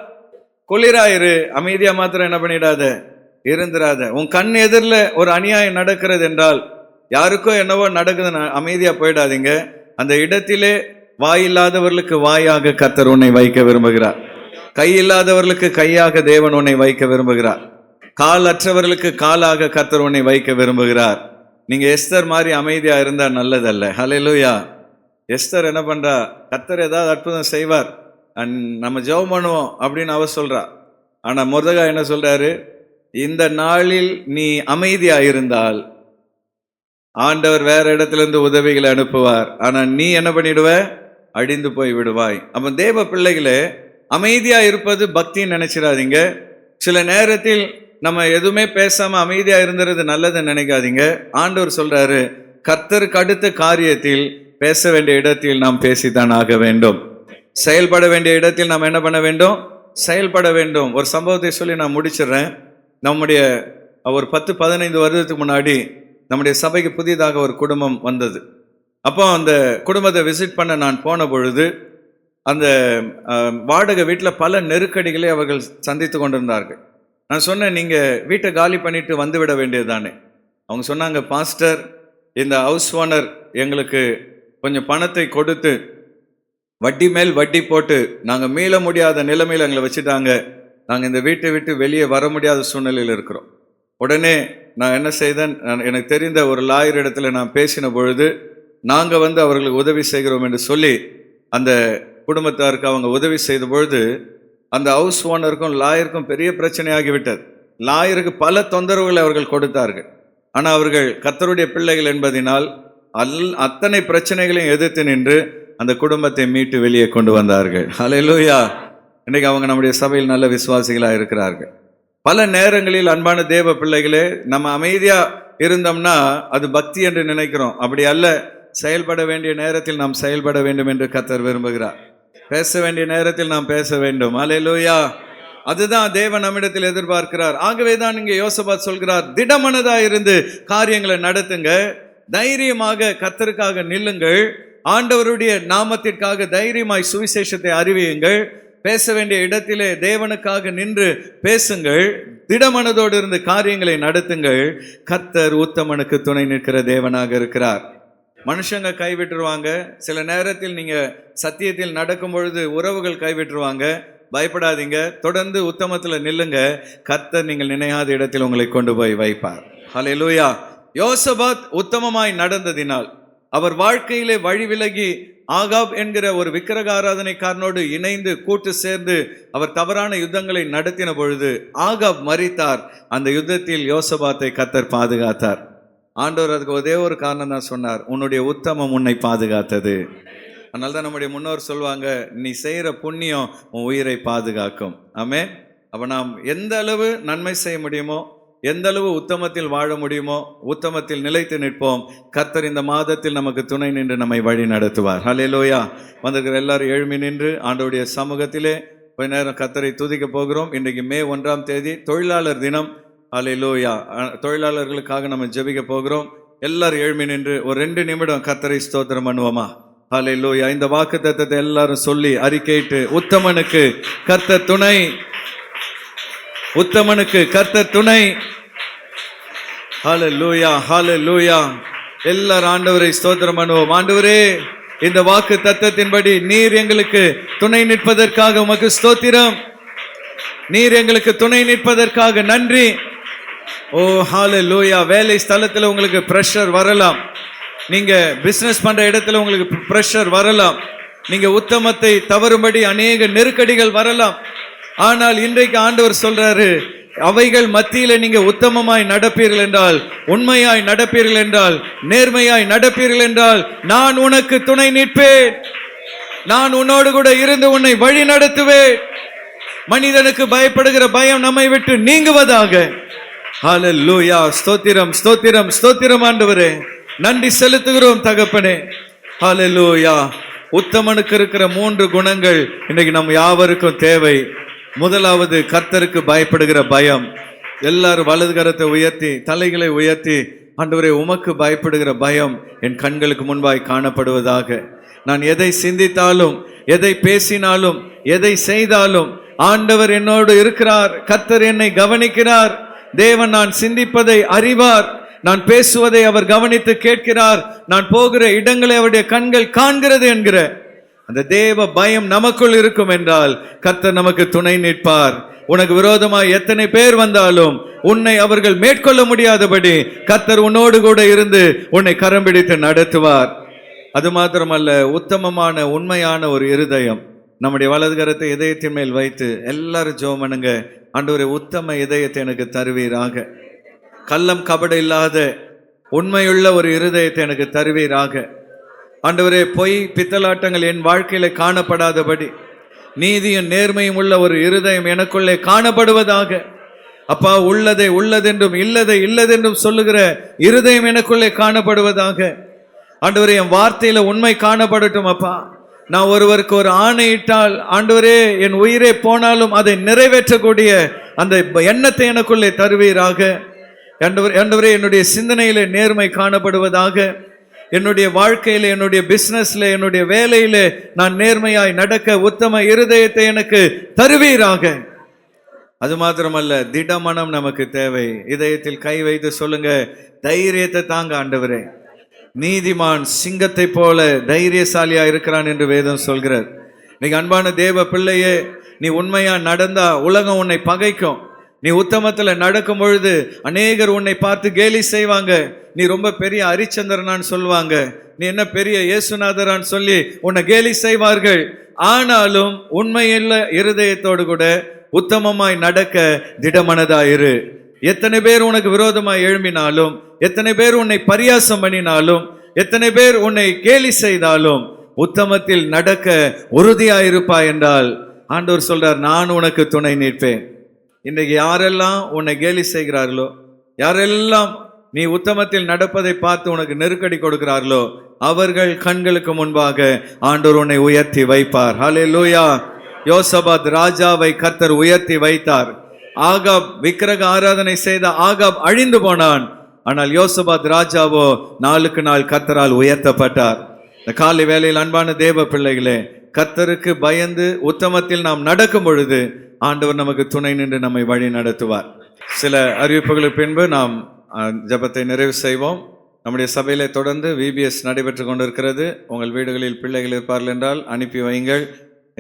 குளிராயிரு. அமைதியா மாத்திரம் என்ன பண்ணிடாத, இருந்துராத. உன் கண் எதிரில் ஒரு அநியாயம் நடக்கிறது என்றால், யாருக்கோ என்னவோ நடக்குதுன்னு அமைதியா போயிடாதீங்க. அந்த இடத்திலே வாயில்லாதவர்களுக்கு வாயாக கர்த்தர் உன்னை வைக்க விரும்புகிறார். கை இல்லாதவர்களுக்கு கையாக தேவன் உன்னை வைக்க விரும்புகிறார். கால் அற்றவர்களுக்கு காலாக கர்த்தர் உன்னை வைக்க விரும்புகிறார். நீங்க எஸ்தர் மாதிரி அமைதியா இருந்தா நல்லதல்ல. ஹல்லேலூயா. எஸ்தர் என்ன பண்றா? கர்த்தர் ஏதாவது அற்புதம் செய்வார், நம்ம ஜெபம் பண்ணுவோம் அப்படின்னு அவ சொல்றா. ஆனா மொர்தெகாய் என்ன சொல்றாரு? இந்த நாளில் நீ அமைதியா இருந்தால் ஆண்டவர் வேற இடத்துல இருந்து உதவிகளை அனுப்புவார். ஆனா நீ என்ன பண்ணிடுவ? அழிந்து போய் விடுவாய். அப்ப தேவ பிள்ளைகளே, அமைதியா இருப்பது பக்தின்னு நினைச்சிடாதீங்க. சில நேரத்தில் நம்ம எதுவுமே பேசாம அமைதியா இருந்துறது நல்லதுன்னு நினைக்காதீங்க. ஆண்டவர் சொல்றாரு, கர்த்தருக்கு அடுத்த காரியத்தில் பேச வேண்டிய இடத்தில் நாம் பேசித்தான் ஆக வேண்டும். செயல்பட வேண்டிய இடத்தில் நாம் என்ன பண்ண வேண்டும்? செயல்பட வேண்டும். ஒரு சம்பவத்தை சொல்லி நான் முடிச்சிடுறேன். நம்முடைய ஒரு 10-15 வருடத்துக்கு முன்னாடி நம்முடைய சபைக்கு புதிதாக ஒரு குடும்பம் வந்தது. அப்போ அந்த குடும்பத்தை விசிட் பண்ண நான் போன பொழுது, அந்த வாடகை வீட்டில் பல நெருக்கடிகளை அவர்கள் சந்தித்து கொண்டிருந்தார்கள். நான் சொன்னேன், நீங்கள் வீட்டை காலி பண்ணிட்டு வந்து விட வேண்டியது தானே. அவங்க சொன்னாங்க, பாஸ்டர், இந்த ஹவுஸ் ஓனர் எங்களுக்கு கொஞ்சம் பணத்தை கொடுத்து வட்டி மேல் வட்டி போட்டு நாங்கள் மீள முடியாத நிலைமையில் எங்களை வச்சுட்டாங்க. நாங்கள் இந்த வீட்டை விட்டு வெளியே வர முடியாத சூழ்நிலையில் இருக்கிறோம். உடனே நான் என்ன செய்தேன், எனக்கு தெரிந்த ஒரு லாயர் இடத்துல நான் பேசின பொழுது, நாங்கள் வந்து அவர்களுக்கு உதவி செய்கிறோம் என்று சொல்லி அந்த குடும்பத்தாருக்கு அவங்க உதவி செய்த பொழுது, அந்த ஹவுஸ் ஓனருக்கும் லாயருக்கும் பெரிய பிரச்சனையாகிவிட்டது. லாயருக்கு பல தொந்தரவுகளை அவர்கள் கொடுத்தார்கள். ஆனால் அவர்கள் கர்த்தருடைய பிள்ளைகள் என்பதனால் அத்தனை பிரச்சனைகளையும் எதிர்த்து நின்று அந்த குடும்பத்தை மீட்டு வெளியே கொண்டு வந்தார்கள். ஹல்லேலூயா. இன்னைக்கு அவங்க நம்முடைய சபையில் நல்ல விசுவாசிகளாக இருக்கிறார்கள். பல நேரங்களில் அன்பான தேவ பிள்ளைகளே, நம்ம அமைதியா இருந்தோம்னா அது பக்தி என்று நினைக்கிறோம். அப்படி அல்ல. செயல்பட வேண்டிய நேரத்தில் நாம் செயல்பட வேண்டும் என்று கர்த்தர் விரும்புகிறார். பேச வேண்டிய நேரத்தில் நாம் பேச வேண்டும். அல்லேலூயா. அதுதான் தேவன் நம்மிடத்தில் எதிர்பார்க்கிறார். ஆகவே தான் இங்கே யோசபாத் சொல்கிறார், திடமனதா இருந்து காரியங்களை நடத்துங்க, தைரியமாக கர்த்தருக்காக நில்லுங்கள், ஆண்டவருடைய நாமத்திற்காக தைரியமாய் சுவிசேஷத்தை அறிவியுங்கள், பேச வேண்டிய இடத்திலே தேவனுக்காக நின்று பேசுங்கள். திடமனதோடு இருந்து காரியங்களை நடத்துங்கள். கர்த்தர் உத்தமனுக்கு துணை நிற்கிற தேவனாக இருக்கிறார். மனுஷங்க கைவிட்டுருவாங்க. சில நேரத்தில் நீங்க சத்தியத்தில் நடக்கும் பொழுது உறவுகள் கைவிட்டுருவாங்க. பயப்படாதீங்க, தொடர்ந்து உத்தமத்துல நில்லுங்க. கர்த்தர் நீங்கள் நினையாத இடத்தில் உங்களை கொண்டு போய் வைப்பார். ஹல்லேலூயா. யோசபாத் உத்தமமாய் நடந்ததினால் அவர் வாழ்க்கையிலே வழி விலகி ஆகாப் என்கிற ஒரு விக்கிரக ஆராதனைக்காரனோடு இணைந்து கூட்டு சேர்ந்து அவர் தவறான யுத்தங்களை நடத்தின பொழுது ஆகாப் மரித்தார். அந்த யுத்தத்தில் யோசபாத்தை கர்த்தர் பாதுகாத்தார். ஆண்டவர் அதுக்கு ஒரே ஒரு காரணம் தான் சொன்னார், உன்னுடைய உத்தமம் உன்னை பாதுகாத்தது. அதனால தான் நம்முடைய முன்னோர் சொல்லுவாங்க, நீ செய்கிற புண்ணியம் உன் உயிரை பாதுகாக்கும். ஆமென். அப்போ நாம் எந்த அளவு நன்மை செய்ய முடியுமோ, எந்த அளவு உத்தமத்தில் வாழ முடியுமோ, உத்தமத்தில் நிலைத்து நிற்போம். கர்த்தர் இந்த மாதத்தில் நமக்கு துணை நின்று நம்மை வழி நடத்துவார். ஹல்லேலூயா. வந்திருக்கிற எல்லாரும் எழும்பி நின்று ஆண்டவருடைய சமூகத்திலே கொஞ்ச நேரம் கர்த்தரை துதிக்க போகிறோம். இன்றைக்கு மே 1ஆம் தேதி தொழிலாளர் தினம். ஹல்லேலூயா. தொழிலாளர்களுக்காக நம்ம ஜெபிக்க போகிறோம். எல்லாரும் எழும்பி நின்று ஒரு 2 நிமிடம் கர்த்தரை ஸ்தோத்திரம் பண்ணுவோமா? ஹல்லேலூயா. இந்த வாக்குத்தத்தத்தை எல்லாரும் சொல்லி அறிக்கையிட்டு, உத்தமனுக்கு கர்த்தர் துணை, உத்தமனுக்கு கர்த்தர் துணை. ஹல்லேலூயா, ஹல்லேலூயா. எல்லாரும் ஆண்டவரை ஸ்தோத்திரம் பண்ணுவோம். ஆண்டவரே, இந்த வாக்கு தத்தத்தின்படி நீர் எங்களுக்கு துணை நிற்பதற்காக உமக்கு ஸ்தோத்திரம். நீர் எங்களுக்கு துணை நிற்பதற்காக நன்றி. ஓ ஹல்லேலூயா. வேலை ஸ்தலத்தில் உங்களுக்கு பிரஷர் வரலாம், நீங்க பிசினஸ் பண்ற இடத்துல உங்களுக்கு பிரஷர் வரலாம், நீங்க உத்தமத்தை தவறும்படி அநேக நெருக்கடிகள் வரலாம். ஆனால் இன்றைக்கு ஆண்டவர் சொல்றாரு, அவைகள் மத்தியில நீங்க உத்தமமாய் நடப்பீர்கள் என்றால், உண்மையாய் நடப்பீர்கள் என்றால், நேர்மையாய் நடப்பீர்கள் என்றால், நான் உனக்கு துணை நிற்பேன். நான் உன்னோடு கூட இருந்து உன்னை வழி நடத்துவேன். மனிதனுக்கு பயப்படுகிற பயம் நம்மை விட்டு நீங்குவதாக. ஹல்லேலூயா. ஸ்தோத்திரம், ஸ்தோத்திரம், ஸ்தோத்திரம் ஆண்டவரே. நன்றி செலுத்துகிறோம் தகப்பனே. ஹல்லேலூயா. உத்தமனுக்கு இருக்கிற 3 குணங்கள் இன்னைக்கு நம்ம யாவருக்கும் தேவை. முதலாவது, கர்த்தருக்கு பயப்படுகிற பயம். எல்லாரும் வலது கரத்தை உயர்த்தி தலைகளை உயர்த்தி, ஆண்டவரே உமக்கு பயப்படுகிற பயம் என் கண்களுக்கு முன்பாய் காணப்படுவதாக. நான் எதை சிந்தித்தாலும், எதை பேசினாலும், எதை செய்தாலும் ஆண்டவர் என்னோடு இருக்கிறார். கர்த்தர் என்னை கவனிக்கிறார். தேவன் நான் சிந்திப்பதை அறிவார். நான் பேசுவதை அவர் கவனித்து கேட்கிறார். நான் போகிற இடங்களை அவருடைய கண்கள் காண்கிறது என்கிற அந்த தேவ பயம் நமக்குள் இருக்கும் என்றால் கர்த்தர் நமக்கு துணை நிற்பார். உனக்கு விரோதமாய் எத்தனை பேர் வந்தாலும் உன்னை அவர்கள் மேற்கொள்ள முடியாதபடி கர்த்தர் உன்னோடு கூட இருந்து உன்னை கரம் பிடித்து நடத்துவார். அது மாத்திரமல்ல, உத்தமமான உண்மையான ஒரு இருதயம். நம்முடைய வலது கரத்தை இதயத்தின் மேல் வைத்து எல்லாரும் ஜெபம் பண்ணுங்க. ஆண்டவரே, உத்தம இதயத்தை எனக்கு தருவீராக. கள்ளம் கபடு இல்லாத உண்மையுள்ள ஒரு இருதயத்தை எனக்கு தருவீராக. ஆண்டவரே, பொய் பித்தலாட்டங்கள் என் வாழ்க்கையில காணப்படாதபடி நீதியும் நேர்மையும் உள்ள ஒரு இருதயம் எனக்குள்ளே காணப்படுவதாக. அப்பா, உள்ளதை உள்ளதென்றும் இல்லதை இல்லதென்றும் சொல்லுகிற இருதயம் எனக்குள்ளே காணப்படுவதாக. ஆண்டவரே, என் வார்த்தையில உண்மை காணப்படட்டும். அப்பா, நான் ஒருவருக்கு ஒரு ஆணையிட்டால் ஆண்டவரே, என் உயிரே போனாலும் அதை நிறைவேற்றக்கூடிய அந்த எண்ணத்தை எனக்குள்ளே தருவீராக. ஆண்டவரே, என்னுடைய சிந்தனையிலே நேர்மை காணப்படுவதாக. என்னுடைய வாழ்க்கையில, என்னுடைய பிசினஸ்ல, என்னுடைய வேலையில நான் நேர்மையாய் நடக்க உத்தம இருதயத்தை எனக்கு தருவீராக. அது மாத்திரமல்ல, திடமனம் நமக்கு தேவை. இதயத்தில் கை வைத்து சொல்லுங்க, தைரியத்தை தாங்க ஆண்டவரே. நீதிமான் சிங்கத்தை போல தைரியசாலியா இருக்கிறான் என்று வேதம் சொல்கிறார். நீங்க அன்பான தேவ பிள்ளையே, நீ உண்மையா நடந்தா உலகம் உன்னை பகைக்கும். நீ உத்தமத்துல நடக்கும் பொழுது அநேகர் உன்னை பார்த்து கேலி செய்வாங்க. நீ ரொம்ப பெரிய ஹரிச்சந்திரனான்னு சொல்லுவாங்க, நீ என்ன பெரிய இயேசுநாதரான்னு சொல்லி உன்னை கேலி செய்வார்கள். ஆனாலும் உண்மையுள்ள இருதயத்தோடு கூட உத்தமமாய் நடக்க திடமனதாயிரு. எத்தனை பேர் உனக்கு விரோதமாய் எழும்பினாலும், எத்தனை பேர் உன்னை பரியாசம் பண்ணினாலும், எத்தனை பேர் உன்னை கேலி செய்தாலும் உத்தமத்தில் நடக்க உறுதியாயிருப்பாய் என்றால் ஆண்டவர் சொல்றார், நான் உனக்கு துணை நிற்பேன். இன்றைக்கு யாரெல்லாம் உன்னை கேலி செய்கிறார்களோ, யாரெல்லாம் நீ உத்தமத்தில் நடப்பதை பார்த்து உனக்கு நெருக்கடி கொடுக்கிறார்களோ, அவர்கள் கண்களுக்கு முன்பாக ஆண்டவர் உன்னை உயர்த்தி வைப்பார். ஹல்லேலூயா. யோசபாத் ராஜாவை கர்த்தர் உயர்த்தி வைத்தார். ஆகாப் விக்கிரக ஆராதனை செய்த ஆகாப் அழிந்து போனான். ஆனால் யோசபாத் ராஜாவோ நாளுக்கு நாள் கர்த்தரால் உயர்த்தப்பட்டார். இந்த காலை வேளையில் அன்பான தேவ பிள்ளைகளே, கர்த்தருக்கு பயந்து உத்தமத்தில் நாம் நடக்கும் பொழுது ஆண்டவர் நமக்கு துணை நின்று நம்மை வழி நடத்துவார். சில அறிவிப்புகளுக்கு பின்பு நாம் ஜெபத்தை நிறைவு செய்வோம். நம்முடைய சபையிலே தொடர்ந்து VBS நடைபெற்று கொண்டிருக்கிறது. உங்கள் வீடுகளில் பிள்ளைகள் இருப்பார்கள் என்றால் அனுப்பி வையுங்கள்.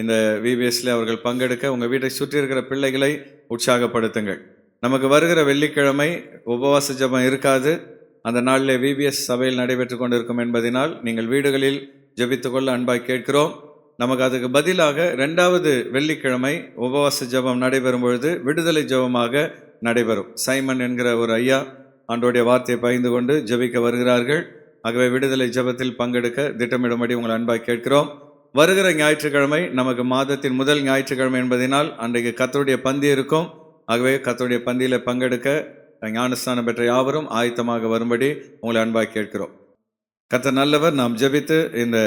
இந்த VBSல அவர்கள் பங்கெடுக்க உங்கள் வீட்டை சுற்றி இருக்கிற பிள்ளைகளை உற்சாகப்படுத்துங்கள். நமக்கு வருகிற வெள்ளிக்கிழமை உபவாச ஜெபம் இருக்காது. அந்த நாளிலே VBS சபையில் நடைபெற்று கொண்டிருக்கும் என்பதனால் நீங்கள் வீடுகளில் ஜெபித்துக்கொள்ள அன்பாய் கேட்கிறோம். நமக்கு அதுக்கு பதிலாக 2வது வெள்ளிக்கிழமை உபவாச ஜெபம் நடைபெறும் பொழுது விடுதலை ஜெபமாக நடைபெறும். சைமன் என்கிற ஒரு ஐயா ஆண்டோடைய வார்த்தையை பகிர்ந்து கொண்டு ஜெபிக்க வருகிறார்கள். ஆகவே விடுதலை ஜெபத்தில் பங்கெடுக்க திட்டமிடும்படி உங்களை அன்பாய் கேட்கிறோம். வருகிற ஞாயிற்றுக்கிழமை நமக்கு மாதத்தின் முதல் ஞாயிற்றுக்கிழமை என்பதனால் அன்றைக்கு கர்த்தருடைய பந்தி இருக்கும். ஆகவே கர்த்தருடைய பந்தியில் பங்கெடுக்க ஞானஸ்தானம் பெற்ற யாவரும் ஆயத்தமாக வரும்படி உங்களை அன்பாய் கேட்கிறோம். கர்த்தர் நல்லவர். நாம் ஜெபித்து இந்த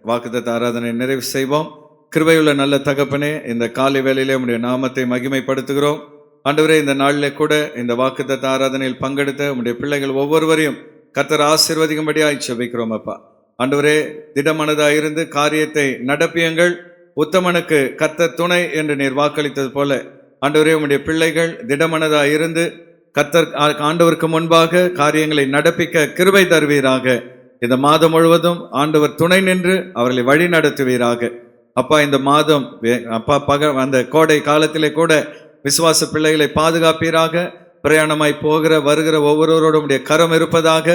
வாக்குத்தத்த ஆராதனை நிறைவு செய்வோம். கிருபையுள்ள நல்ல தகப்பனே, இந்த காலை வேளையிலே உம்முடைய நாமத்தை மகிமைப்படுத்துகிறோம். ஆண்டவரே, இந்த நாளிலே கூட இந்த வாக்குத்தத்த ஆராதனையில் பங்கெடுத்த உம்முடைய பிள்ளைகள் ஒவ்வொருவரையும் கர்த்தர் ஆசீர்வதிக்கும்படியாய் ஜெபிக்கிறோம். அப்பா ஆண்டவரே, திடமனதாய் இருந்து காரியத்தை நடப்பியுங்கள். உத்தமனுக்கு கர்த்தர் துணை என்று நீர் வாக்களித்தது போல ஆண்டவரே, உம்முடைய பிள்ளைகள் திடமனதாய் இருந்து கர்த்தர் ஆண்டவருக்கு முன்பாக காரியங்களை நடப்பிக்க கிருபை தருவீராக. இந்த மாதம் முழுவதும் ஆண்டவர் துணை நின்று அவர்களை வழி நடத்துவீராக. அப்பா, இந்த மாதம் அப்பா அந்த கோடை காலத்திலே கூட விசுவாச பிள்ளைகளை பாதுகாப்பீராக. பிரயாணமாய் போகிற வருகிற ஒவ்வொருவரோடும் உடைய கரம் இருப்பதாக.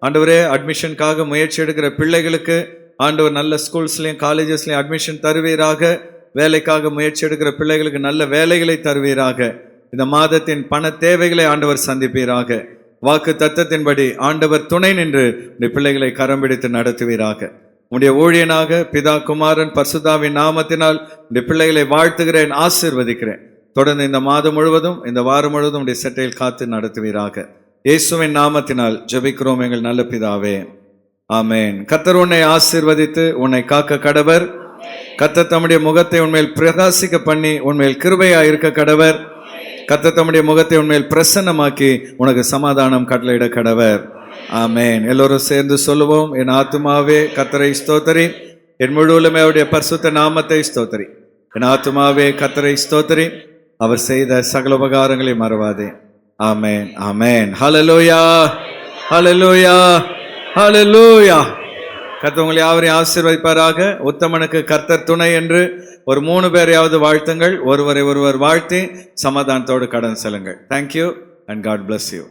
ஆண்டவரே, அட்மிஷனுக்காக முயற்சி எடுக்கிற பிள்ளைகளுக்கு ஆண்டவர் நல்ல ஸ்கூல்ஸ்லையும் காலேஜஸ்லையும் அட்மிஷன் தருவீராக. வேலைக்காக முயற்சி எடுக்கிற பிள்ளைகளுக்கு நல்ல வேலைகளை தருவீராக. இந்த மாதத்தின் பண தேவைகளை ஆண்டவர் சந்திப்பீராக. வாக்கு தத்தத்தின்படி ஆண்டவர் துணை நின்று உடைய பிள்ளைகளை கரம் பிடித்து நடத்துவீராக. உடைய ஊழியனாக பிதா குமாரன் பரிசுத்தாவின் நாமத்தினால் உடைய பிள்ளைகளை வாழ்த்துகிறேன், ஆசீர்வதிக்கிறேன். தொடர்ந்து இந்த மாதம் முழுவதும் இந்த வாரம் முழுவதும் உடைய செட்டையில் காத்து நடத்துவீராக. இயேசுவின் நாமத்தினால் ஜெபிக்கிறோம் எங்கள் நல்ல பிதாவே, ஆமென். கர்த்தர் உன்னை ஆசீர்வதித்து உன்னை காக்க கடவர். கர்த்தர் தம்முடைய முகத்தை உன்மேல் பிரகாசிக்க பண்ணி உன்மேல் கிருபையா இருக்க கடவர். கர்த்தர் தம்முடைய முகத்தை உன்மேல் பிரசன்னமாக்கி உனக்கு சமாதானம் கட்டளையிட கடவர். ஆமென். எல்லோரும் சேர்ந்து சொல்லுவோம். என் ஆத்துமாவே கர்த்தரை ஸ்தோத்திரி, என் முழுவதுமே அவருடைய பரிசுத்த நாமத்தை ஸ்தோத்திரி. என் ஆத்துமாவே கர்த்தரை ஸ்தோத்திரி, அவர் செய்த சகல உபகாரங்களை மறவாதே. ஆமென், ஆமென். ஹல்லேலூயா, ஹல்லேலூயா, ஹல்லேலூயா. கர்த்தர் உங்களை யாவரையும் ஆசீர்வதிப்பாராக. உத்தமனுக்கு கர்த்தர் துணை என்று ஒரு 3 பேரையாவது வாழ்த்துங்கள். ஒருவரை ஒருவர் வாழ்த்தி சமாதானத்தோடு கடன் செல்லுங்கள். Thank you and God bless you.